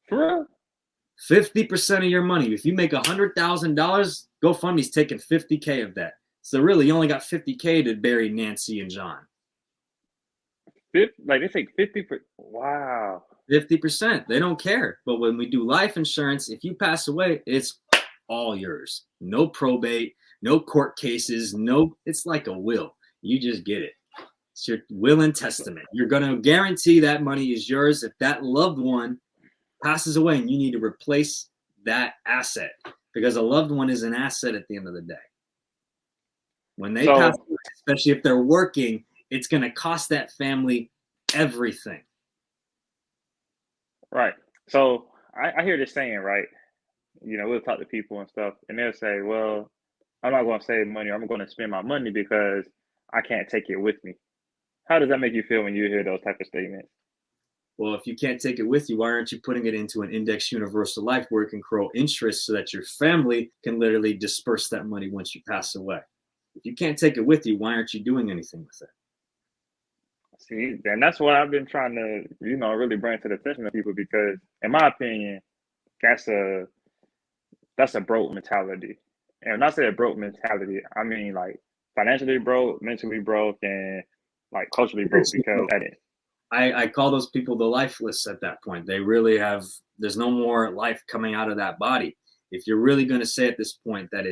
Speaker 3: For real?
Speaker 4: 50% of your money. If you make $100,000, GoFundMe's taking 50K of that. So really, you only got 50K to bury Nancy and John.
Speaker 3: Like they take 50%. Wow.
Speaker 4: 50%. They don't care. But when we do life insurance, if you pass away, it's all yours. No probate, no court cases, it's like a will. You just get it. It's your will and testament. You're going to guarantee that money is yours if that loved one passes away and you need to replace that asset, because a loved one is an asset at the end of the day. When they pass away, especially if they're working, it's going to cost that family everything.
Speaker 3: Right. So I hear this saying, right? We'll talk to people and stuff, and they'll say, well, I'm not going to save money. I'm going to spend my money because I can't take it with me. How does that make you feel when you hear those type of statements?
Speaker 4: Well, if you can't take it with you, why aren't you putting it into an index universal life where it can grow interest so that your family can literally disperse that money once you pass away? If you can't take it with you, why aren't you doing anything with it?
Speaker 3: See, and that's what I've been trying to, really bring to the attention of people, because in my opinion, that's a broke mentality. And when I say a broke mentality, I mean like financially broke, mentally broke, and like culturally broke, because
Speaker 4: I call those people the lifeless at that point. They really have, there's no more life coming out of that body. If you're really going to say at this point that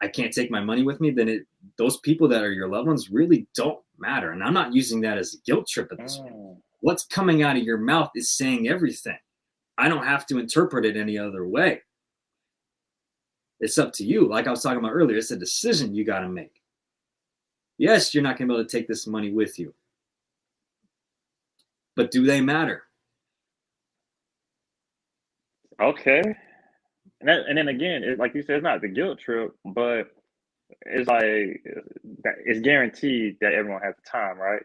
Speaker 4: I can't take my money with me, then those people that are your loved ones really don't matter. And I'm not using that as a guilt trip at this point. What's coming out of your mouth is saying everything. I don't have to interpret it any other way. It's up to you. Like I was talking about earlier, it's a decision you got to make. Yes, you're not going to be able to take this money with you. But do they matter?
Speaker 3: Okay. And then again, like you said, it's not the guilt trip, but it's like it's guaranteed that everyone has the time, right?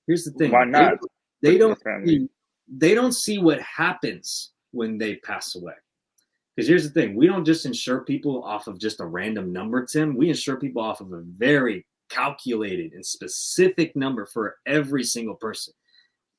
Speaker 4: Here's the thing.
Speaker 3: Why not?
Speaker 4: They don't see what happens when they pass away. Because here's the thing. We don't just insure people off of just a random number, Tim. We insure people off of a very calculated and specific number for every single person.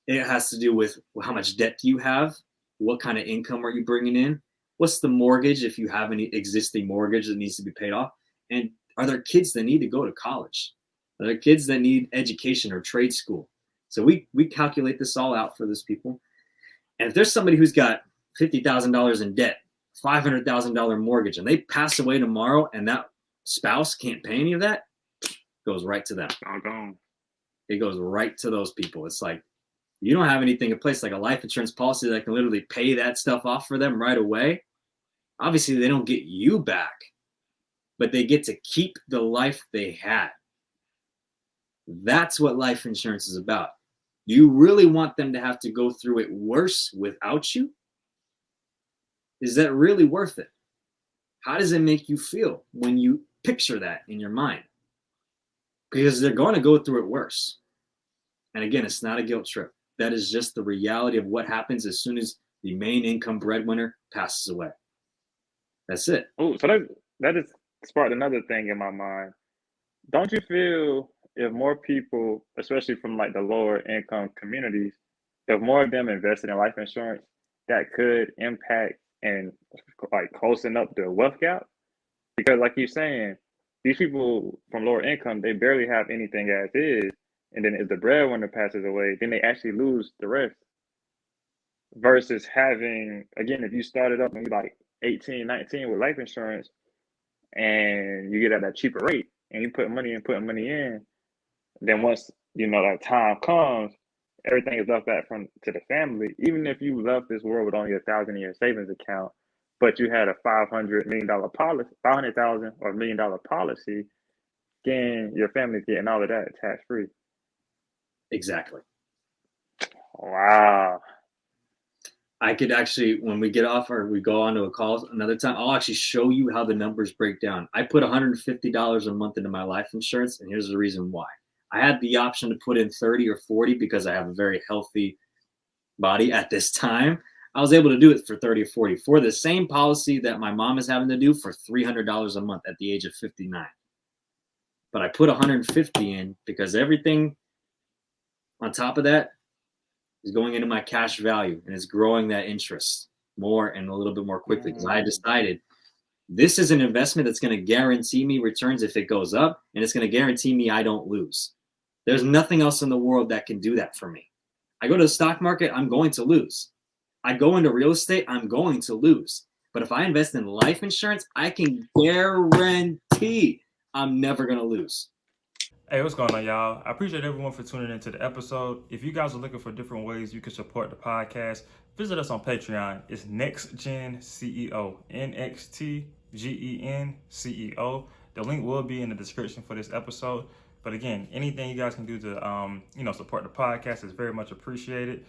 Speaker 4: It has to do with how much debt do you have? What kind of income are you bringing in? What's the mortgage, if you have any existing mortgage that needs to be paid off? And are there kids that need to go to college? Are there kids that need education or trade school? So we calculate this all out for those people. And if there's somebody who's got $50,000 in debt, $500,000 mortgage, and they pass away tomorrow and that spouse can't pay any of that, it goes right to them. It goes right to those people. It's like, you don't have anything in place, like a life insurance policy that can literally pay that stuff off for them right away. Obviously, they don't get you back, but they get to keep the life they had. That's what life insurance is about. You really want them to have to go through it worse without you? Is that really worth it? How does it make you feel when you picture that in your mind? Because they're going to go through it worse. And again, it's not a guilt trip. That is just the reality of what happens as soon as the main income breadwinner passes away. That's it.
Speaker 3: Oh, so that just sparked another thing in my mind. Don't you feel if more people, especially from like the lower income communities, if more of them invested in life insurance, that could impact and like closing up the wealth gap? Because like you're saying, these people from lower income, they barely have anything as is. And then if the breadwinner passes away, then they actually lose the rest. Versus having, again, if you started up when you're like 18, 19 with life insurance, and you get at a cheaper rate, and you putting money in. Then once that time comes, everything is left back to the family. Even if you left this world with only $1,000 in your savings account, but you had a $500 million policy, 500,000 or $1 million policy, then your family's getting all of that tax free.
Speaker 4: Exactly.
Speaker 3: Wow.
Speaker 4: I could actually, when we get off or we go on to a call another time, I'll actually show you how the numbers break down. I put $150 a month into my life insurance, and here's the reason why. I had the option to put in 30 or 40 because I have a very healthy body at this time. I was able to do it for 30 or 40 for the same policy that my mom is having to do for $300 a month at the age of 59. But I put 150 in because everything on top of that is going into my cash value, and it's growing that interest more and a little bit more quickly because I decided this is an investment that's going to guarantee me returns if it goes up, and it's going to guarantee me I don't lose. There's nothing else in the world that can do that for me. I go to the stock market, I'm going to lose. I go into real estate, I'm going to lose. But if I invest in life insurance, I can guarantee I'm never going to lose.
Speaker 1: Hey, what's going on, y'all? I appreciate everyone for tuning into the episode. If you guys are looking for different ways you can support the podcast, visit us on Patreon. It's Next Gen CEO, NXTGEN CEO. The link will be in the description for this episode. But again, anything you guys can do to support the podcast is very much appreciated.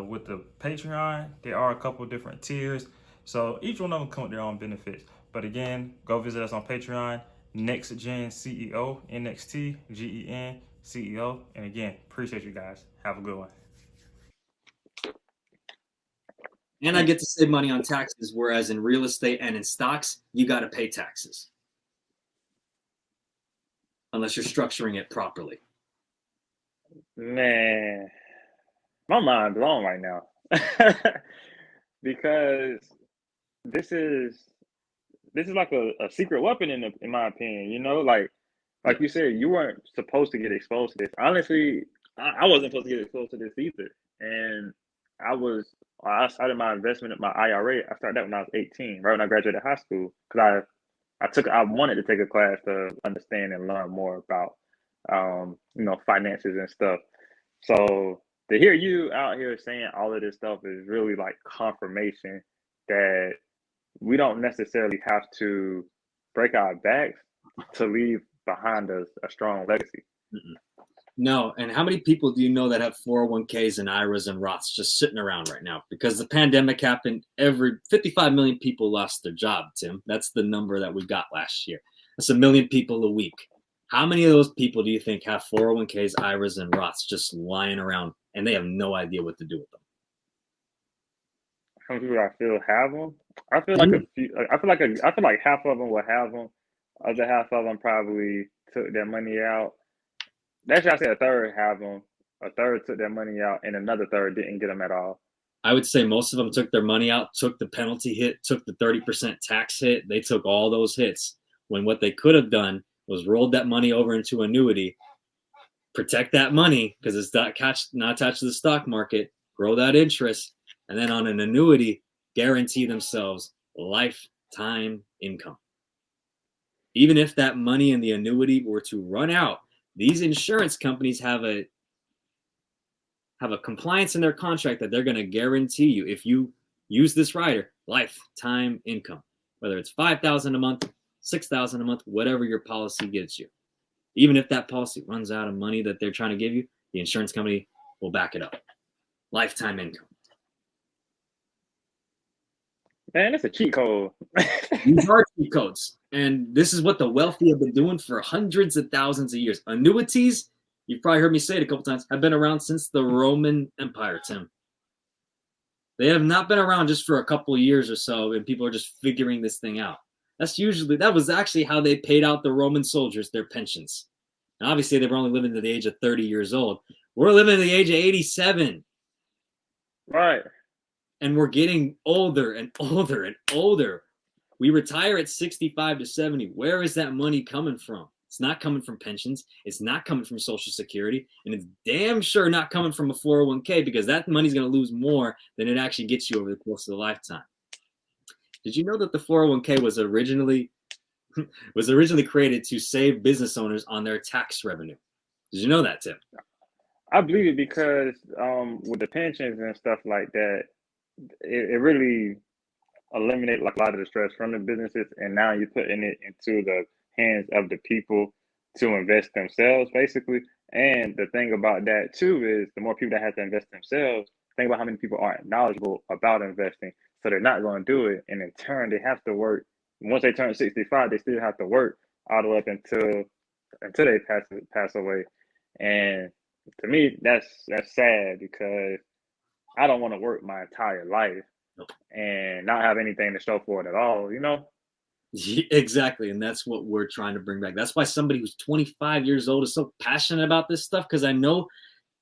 Speaker 1: With the Patreon, there are a couple different tiers, so each one of them come with their own benefits. But again, go visit us on Patreon. Next Gen CEO, NXTGEN CEO. And again, appreciate you guys. Have a good one.
Speaker 4: And I get to save money on taxes, whereas in real estate and in stocks, you got to pay taxes. Unless you're structuring it properly.
Speaker 3: Man, my mind blown right now. Because this is like a secret weapon in my opinion, like you said, you weren't supposed to get exposed to this. Honestly, I wasn't supposed to get exposed to this either. And I started my investment in my IRA. I started that when I was 18, right when I graduated high school, because I wanted to take a class to understand and learn more about finances and stuff. So to hear you out here saying all of this stuff is really like confirmation that we don't necessarily have to break our backs to leave behind us a strong legacy.
Speaker 4: No. And how many people do you know that have 401ks and IRAs and Roths just sitting around right now? Because the pandemic happened, 55 million people lost their job, Tim. That's the number that we got last year. That's 1 million people a week. How many of those people do you think have 401ks, IRAs, and Roths just lying around and they have no idea what to do with them?
Speaker 3: How many people I feel have them? I feel like a few. I feel like half of them will have them. Other half of them probably took their money out. Actually, I say a third have them. A third took their money out, and another third didn't get them at all.
Speaker 4: I would say most of them took their money out, took the penalty hit, took the 30% tax hit. They took all those hits when what they could have done was rolled that money over into annuity, protect that money because it's not attached to the stock market, grow that interest, and then on an annuity, guarantee themselves lifetime income. Even if that money in the annuity were to run out, these insurance companies have a compliance in their contract that they're going to guarantee you, if you use this rider, lifetime income, whether it's $5,000 a month, $6,000 a month, whatever your policy gets you. Even if that policy runs out of money that they're trying to give you, the insurance company will back it up. Lifetime income.
Speaker 3: Man, that's a cheat code.
Speaker 4: These are cheat codes. And this is what the wealthy have been doing for hundreds of thousands of years. Annuities, you've probably heard me say it a couple times, have been around since the Roman Empire, Tim. They have not been around just for a couple of years or so, and people are just figuring this thing out. That was actually how they paid out the Roman soldiers their pensions. And obviously, they were only living to the age of 30 years old. We're living to the age of 87.
Speaker 3: Right.
Speaker 4: And we're getting older and older and older. We retire at 65 to 70. Where is that money coming from? It's not coming from pensions. It's not coming from Social Security. And it's damn sure not coming from a 401k, because that money's going to lose more than it actually gets you over the course of the lifetime. Did you know that the 401k was originally was originally created to save business owners on their tax revenue. Did you know that, Tim?
Speaker 3: I believe it because with the pensions and stuff like that, it really eliminate like a lot of the stress from the businesses, and now you're putting it into the hands of the people to invest themselves, basically. And the thing about that too is the more people that have to invest themselves, think about how many people aren't knowledgeable about investing, so they're not going to do it, and in turn they have to work. Once they turn 65, they still have to work all the way up until they pass away. And to me, that's sad because I don't want to work my entire life and not have anything to show for it at all, you know?
Speaker 4: Exactly. And that's what we're trying to bring back. That's why somebody who's 25 years old is so passionate about this stuff, because I know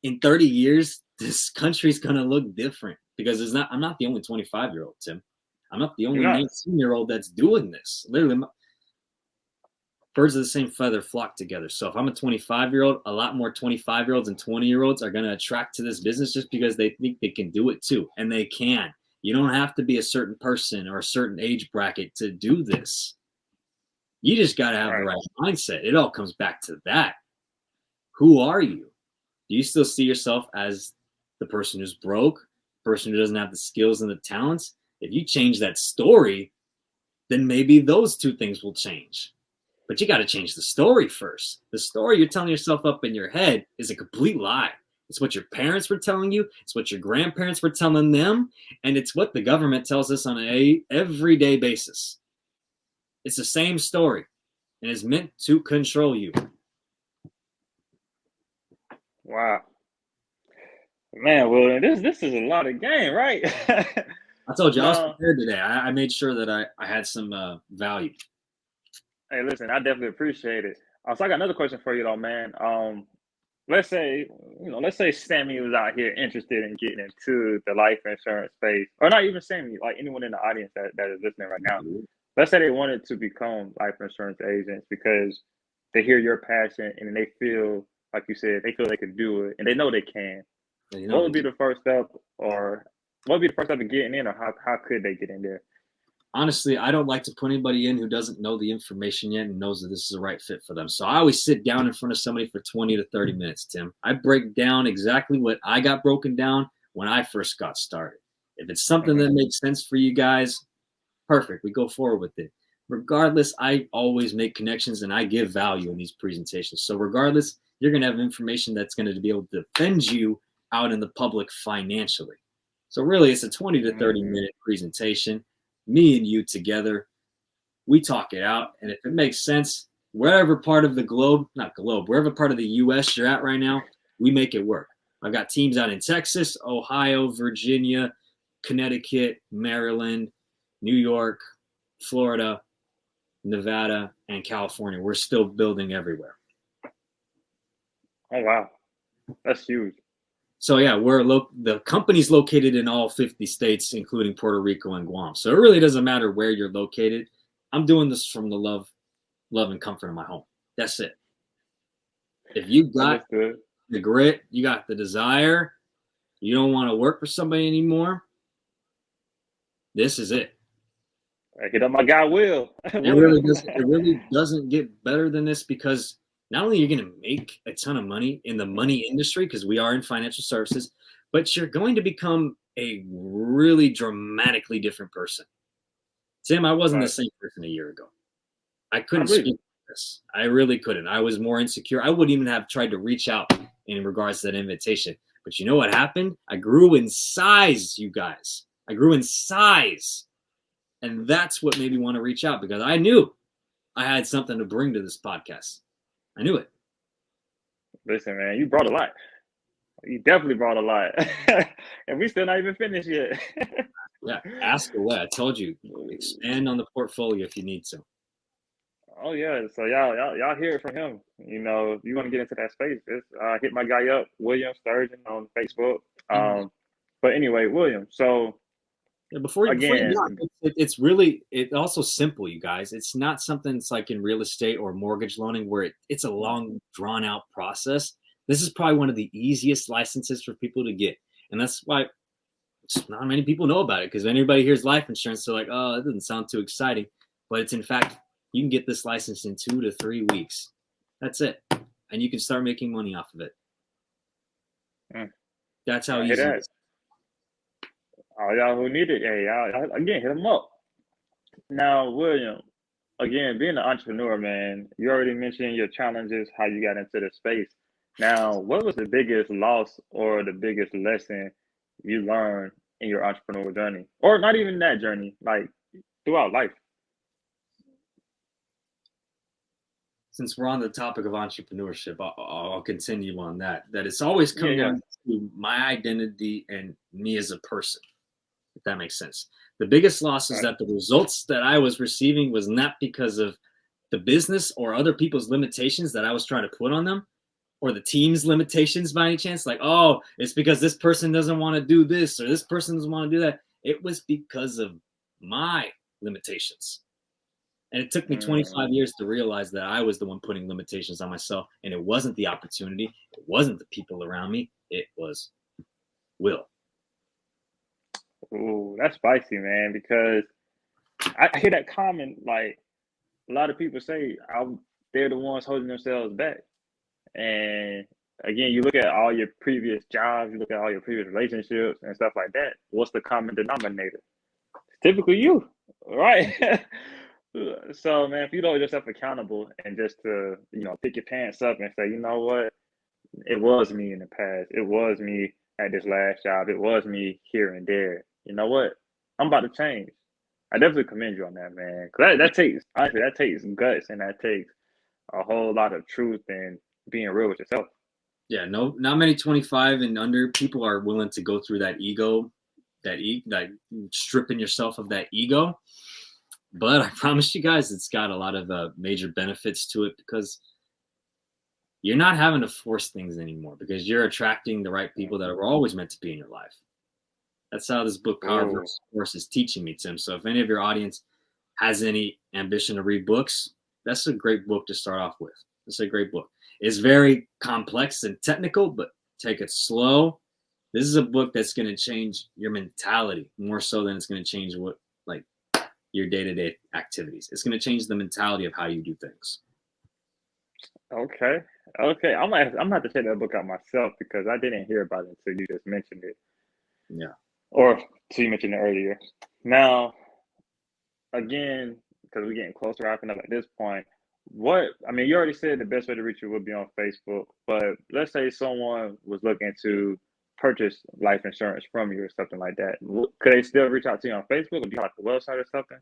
Speaker 4: in 30 years, this country's going to look different, because I'm not the only 25-year-old, Tim. I'm not the only 19-year-old that's doing this. Literally, birds of the same feather flock together. So if I'm a 25-year-old, a lot more 25-year-olds and 20-year-olds are going to attract to this business just because they think they can do it too. And they can. You don't have to be a certain person or a certain age bracket to do this. You just got to have the right mindset. It all comes back to that. Who are you? Do you still see yourself as the person who's broke, person who doesn't have the skills and the talents? If you change that story, then maybe those two things will change. But you got to change the story first. The story you're telling yourself up in your head is a complete lie. It's what your parents were telling you. It's what your grandparents were telling them. And it's what the government tells us on an everyday basis. It's the same story. And it's meant to control you.
Speaker 3: Wow. Man, well, this is a lot of game, right?
Speaker 4: I told you, I was prepared today. I made sure that I had some value.
Speaker 3: Hey, listen, I definitely appreciate it. So I got another question for you though, man. Let's say Sammy was out here interested in getting into the life insurance space, or not even Sammy, like anyone in the audience that is listening right now. Let's say they wanted to become life insurance agents because they hear your passion and they feel, like you said, they feel they can do it and they know they can. What would be the first step, or what would be the first step of getting in, or how could they get in there?
Speaker 4: Honestly, I don't like to put anybody in who doesn't know the information yet and knows that this is the right fit for them. So I always sit down in front of somebody for 20 to 30 minutes, Tim. I break down exactly what I got broken down when I first got started. If it's something that makes sense for you guys, perfect. We go forward with it. Regardless, I always make connections and I give value in these presentations. So regardless, you're going to have information that's going to be able to defend you out in the public financially. So really, it's a 20 to 30 minute presentation. Me and you together, we talk it out. And if it makes sense, wherever part of the wherever part of the U.S. you're at right now, we make it work. I've got teams out in Texas, Ohio, Virginia, Connecticut, Maryland, New York, Florida, Nevada, and California. We're still building everywhere.
Speaker 3: Oh, wow. That's huge.
Speaker 4: So yeah, the company's located in all 50 states, including Puerto Rico and Guam. So it really doesn't matter where you're located. I'm doing this from the love and comfort of my home. That's it. If you got the grit, you got the desire, you don't want to work for somebody anymore, this is it.
Speaker 3: I hit up my guy Will.
Speaker 4: It really doesn't get better than this, because not only are you going to make a ton of money in the money industry, because we are in financial services, but you're going to become a really dramatically different person. Tim, I wasn't the same person a year ago. I couldn't speak like this. I really couldn't. I was more insecure. I wouldn't even have tried to reach out in regards to that invitation. But you know what happened? I grew in size, you guys. I grew in size. And that's what made me want to reach out, because I knew I had something to bring to this podcast. I knew it.
Speaker 3: Listen, man, you brought a lot. You definitely brought a lot. And we still not even finished yet.
Speaker 4: Yeah, ask away. I told you, expand on the portfolio if you need to.
Speaker 3: Oh yeah, so y'all hear it from him. You know, if you want to get into that space, just hit my guy up, William Sturgeon, on Facebook. But anyway, William. So
Speaker 4: before you it's also simple, you guys. It's not something that's like in real estate or mortgage loaning where it's a long, drawn out process. This is probably one of the easiest licenses for people to get, and that's why not many people know about it. Because when anybody hears life insurance, they're like, "Oh, that doesn't sound too exciting," but it's in fact You can get this license in 2 to 3 weeks. That's it. And you can start making money off of it. That's how easy it is.
Speaker 3: All y'all who need it, hey, y'all, again, hit them up. Now, William, again, being an entrepreneur, man, you already mentioned your challenges, how you got into the space. Now, what was the biggest loss or the biggest lesson you learned in your entrepreneurial journey? Or not even that journey, like throughout life?
Speaker 4: Since we're on the topic of entrepreneurship, I'll continue on that. That it's always come down to my identity and me as a person, if that makes sense. The biggest loss is that the results that I was receiving was not because of the business or other people's limitations that I was trying to put on them, or the team's limitations by any chance. Like, oh, it's because this person doesn't want to do this or this person doesn't want to do that. It was because of my limitations. And it took me 25 years to realize that I was the one putting limitations on myself. And it wasn't the opportunity. It wasn't the people around me. It was Will.
Speaker 3: Ooh, that's spicy, man, because I hear that comment, like a lot of people say they're the ones holding themselves back. And again, you look at all your previous jobs, you look at all your previous relationships and stuff like that. What's the common denominator? It's typically you, right? So, man, if you don't hold yourself accountable and just to, pick your pants up and say, you know what, it was me in the past. It was me at this last job. It was me here and there. You know what? I'm about to change. I definitely commend you on that, man. Cause that takes guts and that takes a whole lot of truth and being real with yourself.
Speaker 4: Yeah, not many 25 and under people are willing to go through that ego, that stripping yourself of that ego. But I promise you guys, it's got a lot of major benefits to it because you're not having to force things anymore because you're attracting the right people that are always meant to be in your life. That's how this book, Power versus Force, is teaching me, Tim. So if any of your audience has any ambition to read books, that's a great book to start off with. It's a great book. It's very complex and technical, but take it slow. This is a book that's going to change your mentality more so than it's going to change your day-to-day activities. It's going to change the mentality of how you do things.
Speaker 3: Okay. I'm gonna have to check that book out myself because I didn't hear about it until you just mentioned it.
Speaker 4: Yeah.
Speaker 3: Or you mentioned it earlier. Now, again, because we're getting close to wrapping up at this point, you already said the best way to reach you would be on Facebook, but let's say someone was looking to purchase life insurance from you or something like that. Could they still reach out to you on Facebook, or do you have like a website or something?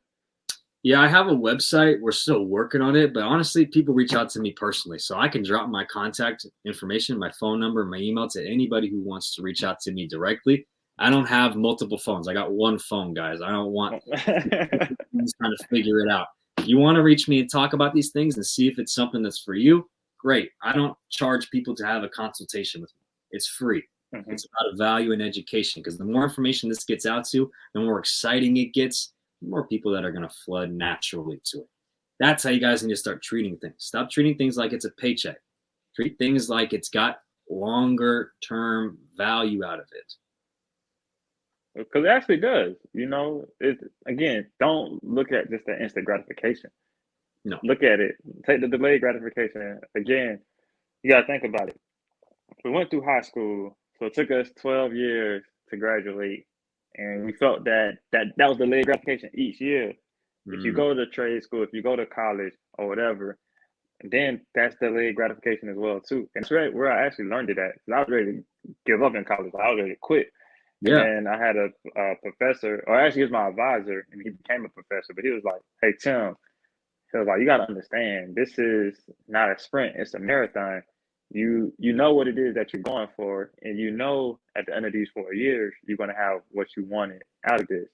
Speaker 4: Yeah, I have a website. We're still working on it, but honestly, people reach out to me personally. So I can drop my contact information, my phone number, my email to anybody who wants to reach out to me directly. I don't have multiple phones. I got one phone, guys. I don't want trying to figure it out. If you want to reach me and talk about these things and see if it's something that's for you, great. I don't charge people to have a consultation with me. It's free. Mm-hmm. It's about value and education because the more information this gets out to, the more exciting it gets, the more people that are going to flood naturally to it. That's how you guys need to start treating things. Stop treating things like it's a paycheck. Treat things like it's got longer term value out of it.
Speaker 3: Because it actually does. Don't look at just the instant gratification.
Speaker 4: No.
Speaker 3: Look at it. Take the delayed gratification. Again, you got to think about it. We went through high school, so it took us 12 years to graduate, and we felt that was delayed gratification each year. If you go to trade school, if you go to college or whatever, then that's delayed gratification as well too. And that's right where I actually learned it at. Because I was ready to give up in college. I was ready to quit. Yeah. And I had a professor, or actually he was my advisor, and he became a professor. But he was like, "Hey Tim," he was like, "You got to understand, this is not a sprint; it's a marathon. You know what it is that you're going for, and you know at the end of these 4 years, you're going to have what you wanted out of this.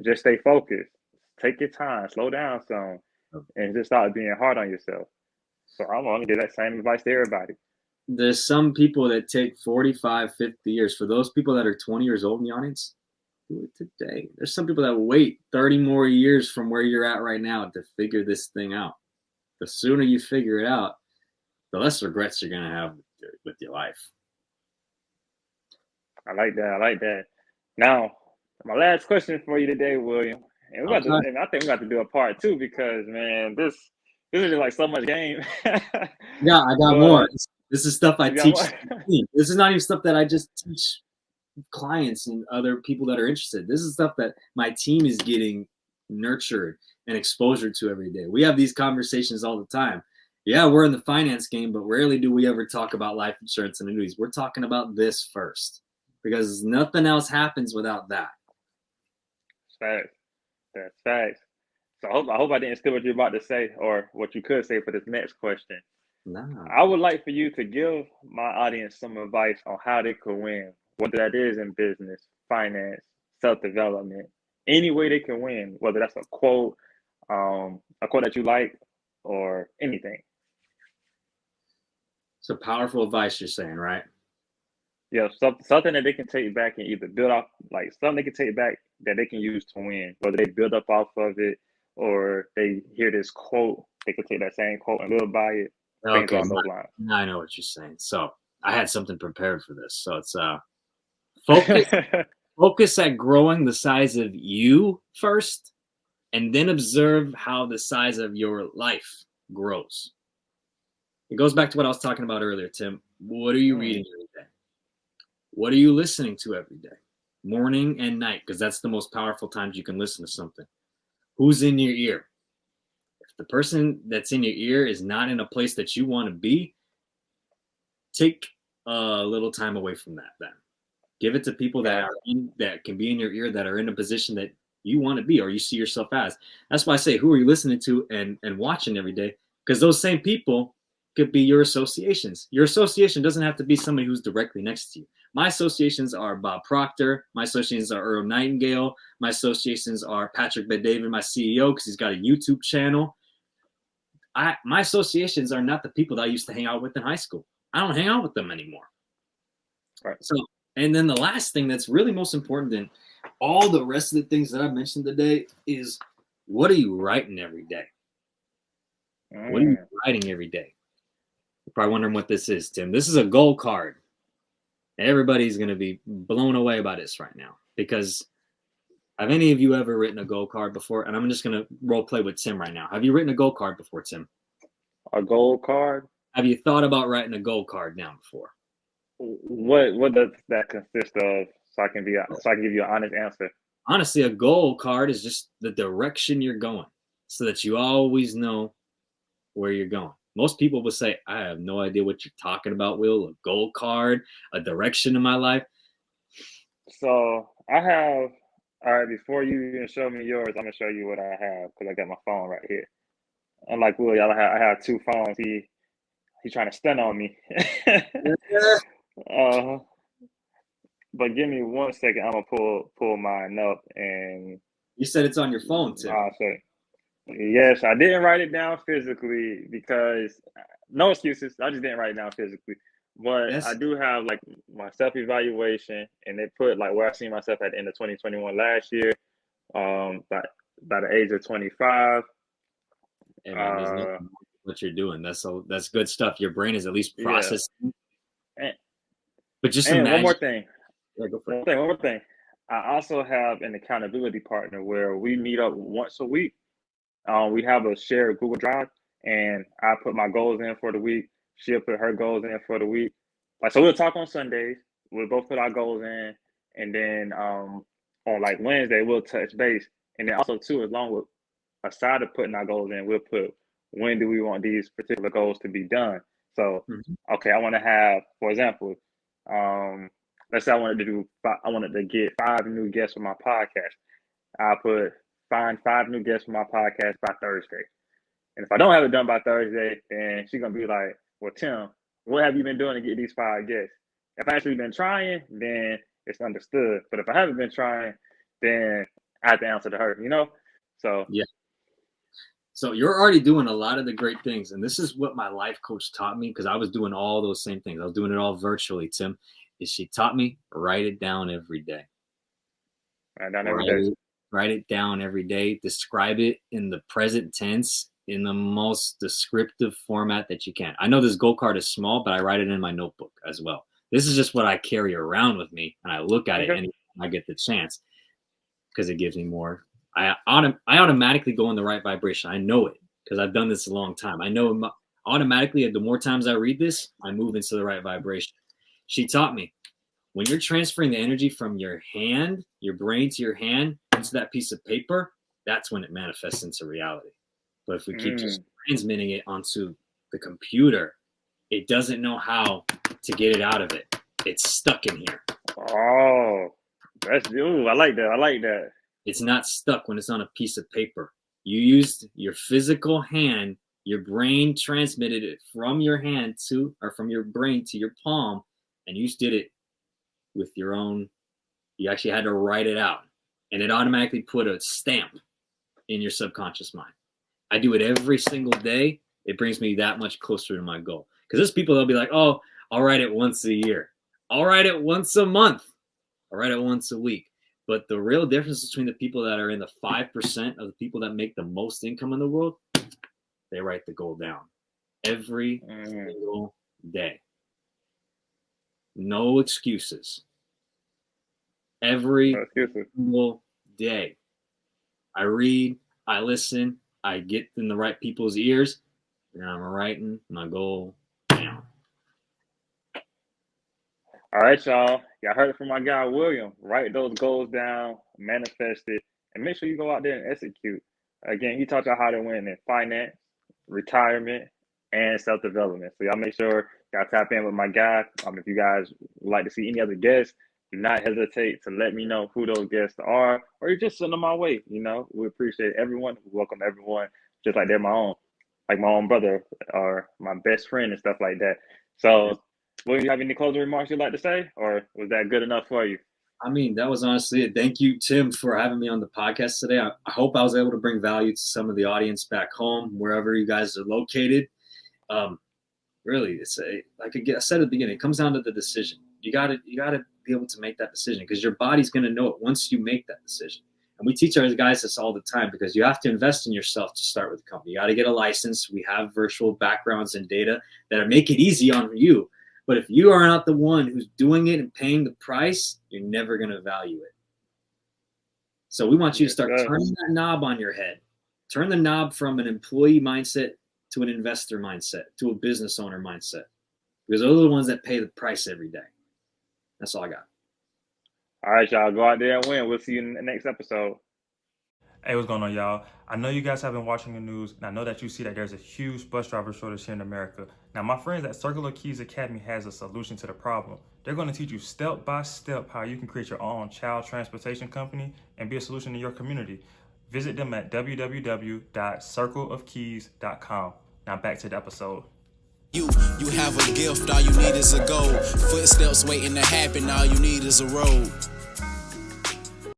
Speaker 3: Just stay focused. Take your time. Slow down some, and just start being hard on yourself." So I'm going to give that same advice to everybody.
Speaker 4: There's some people that take 45, 50 years. For those people that are 20 years old in the audience, do it today. There's some people that wait 30 more years from where you're at right now to figure this thing out. The sooner you figure it out, the less regrets you're going to have with your life.
Speaker 3: I like that. Now, my last question for you today, William, And we got to, and I think we got to do a part 2 because, man, this is just like so much game.
Speaker 4: Yeah, I got more. This is stuff I teach. This is not even stuff that I just teach clients and other people that are interested. This is stuff that my team is getting nurtured and exposure to every day. We have these conversations all the time. Yeah, we're in the finance game, but rarely do we ever talk about life insurance and annuities. We're talking about this first because nothing else happens without that.
Speaker 3: Facts. That's facts. So I hope I didn't steal what you're about to say or what you could say for this next question.
Speaker 4: No.
Speaker 3: I would like for you to give my audience some advice on how they could win, whether that is in business, finance, self-development, any way they can win, whether that's a quote that you like, or anything.
Speaker 4: So powerful advice you're saying, right?
Speaker 3: Yeah, something that they can take back and either build off, like something they can take back that they can use to win, whether they build up off of it or they hear this quote, they can take that same quote and live by it.
Speaker 4: Okay, now I know what you're saying. So I had something prepared for this. So it's focus at growing the size of you first, and then observe how the size of your life grows. It goes back to what I was talking about earlier, Tim. What are you reading every day? What are you listening to every day? Morning and night, because that's the most powerful times you can listen to something. Who's in your ear? If the person that's in your ear is not in a place that you want to be, take a little time away from that then. Give it to people that can be in your ear, that are in a position that you want to be or you see yourself as. That's why I say, who are you listening to and watching every day? Because those same people could be your associations. Your association doesn't have to be somebody who's directly next to you. My associations are Bob Proctor. My associations are Earl Nightingale. My associations are Patrick Bet-David, my CEO, because he's got a YouTube channel. My associations are not the people that I used to hang out with in high school. I don't hang out with them anymore.
Speaker 3: Right.
Speaker 4: So, and then the last thing that's really most important than all the rest of the things that I mentioned today is, what are you writing every day? What are you writing every day? You're probably wondering what this is, Tim. This is a goal card. Everybody's going to be blown away by this right now, because have any of you ever written a goal card before? And I'm just going to role play with Tim right now. Have you written a goal card before, Tim?
Speaker 3: A goal card?
Speaker 4: Have you thought about writing a goal card down before?
Speaker 3: What does that consist of? So I can give you an honest answer.
Speaker 4: Honestly, a goal card is just the direction you're going, so that you always know where you're going. Most people will say, I have no idea what you're talking about, Will. A goal card, a direction in my life.
Speaker 3: So I have, all right, before you even show me yours, I'm going to show you what I have, because I got my phone right here. Unlike Will, I have two phones. He's trying to stun on me. But give me 1 second. I'm gonna pull mine up. And
Speaker 4: you said it's on your phone, Tim.
Speaker 3: Yes, I didn't write it down physically because no excuses. I just didn't write it down physically. But yes, I do have like my self-evaluation, and they put like where I see myself at the end of 2021 last year, by the age of 25.
Speaker 4: And what you're doing, that's good stuff. Your brain is at least processing.
Speaker 3: Yeah.
Speaker 4: But just imagine.
Speaker 3: One more thing.
Speaker 4: Yeah, go for it.
Speaker 3: One more thing. I also have an accountability partner where we meet up once a week. We have a shared Google Drive, and I put my goals in for the week. She'll put her goals in for the week. So we'll talk on Sundays. We'll both put our goals in, and then on like Wednesday we'll touch base. And then also too, along with aside of putting our goals in, we'll put when do we want these particular goals to be done. So okay, I want to have, for example, let's say I wanted to get 5 new guests for my podcast. I put find 5 new guests for my podcast by Thursday. And if I don't have it done by Thursday, then she's gonna be like, well, Tim, what have you been doing to get these 5 guests? If I actually been trying, then it's understood. But if I haven't been trying, then I have to answer to her, So
Speaker 4: yeah. So you're already doing a lot of the great things. And this is what my life coach taught me, because I was doing all those same things. I was doing it all virtually, Tim. Is she taught me, write it down every day. Write it down every day. Describe it in the present tense in the most descriptive format that you can. I know this goal card is small, but I write it in my notebook as well. This is just what I carry around with me, and I look at it anytime I get the chance, because it gives me more I automatically go in the right vibration. I know it because I've done this a long time. I know automatically, the more times I read this, I move into the right vibration. She taught me, when you're transferring the energy from your hand, your brain to your hand, into that piece of paper, that's when it manifests into reality. But if we keep just transmitting it onto the computer, it doesn't know how to get it out of it. It's stuck in here.
Speaker 3: Oh, I like that.
Speaker 4: It's not stuck when it's on a piece of paper. You used your physical hand, your brain transmitted it from your hand from your brain to your palm, and you did it with your own. You actually had to write it out, and it automatically put a stamp in your subconscious mind. I do it every single day. It brings me that much closer to my goal. Because there's people that'll be like, oh, I'll write it once a year. I'll write it once a month. I'll write it once a week. But the real difference between the people that are in the 5% of the people that make the most income in the world, they write the goal down every single day. No excuses. Every single day. I read, I listen, I get in the right people's ears, and I'm writing my goal down.
Speaker 3: All right, y'all. Y'all heard it from my guy, William. Write those goals down, manifest it, and make sure you go out there and execute. Again, he taught y'all how to win in finance, retirement, and self-development. So y'all make sure y'all tap in with my guy. If you guys would like to see any other guests, do not hesitate to let me know who those guests are, or you just send them my way. We appreciate everyone. We welcome everyone just like they're my own brother or my best friend and stuff like that. So, will you have any closing remarks you'd like to say, or was that good enough for you?
Speaker 4: I mean, that was honestly it. Thank you, Tim, for having me on the podcast today. I hope I was able to bring value to some of the audience back home, wherever you guys are located. Really, it's like I said at the beginning, it comes down to the decision. You gotta be able to make that decision because your body's gonna know it once you make that decision. And we teach our guys this all the time because you have to invest in yourself to start with the company. You got to get a license. We have virtual backgrounds and data that make it easy on you. But if you are not the one who's doing it and paying the price, you're never going to value it. So we want you to start turning that knob on your head. Turn the knob from an employee mindset to an investor mindset, to a business owner mindset. Because those are the ones that pay the price every day. That's all I got.
Speaker 3: All right, y'all. Go out there and win. We'll see you in the next episode.
Speaker 1: Hey, what's going on, y'all? I know you guys have been watching the news, and I know that you see that there's a huge bus driver shortage here in America. Now, my friends at Circle of Keys Academy has a solution to the problem. They're going to teach you step by step how you can create your own child transportation company and be a solution in your community. Visit them at www.circleofkeys.com. Now back to the episode.
Speaker 2: You have a gift, all you need is a goal. Footsteps waiting to happen, all you need is a road.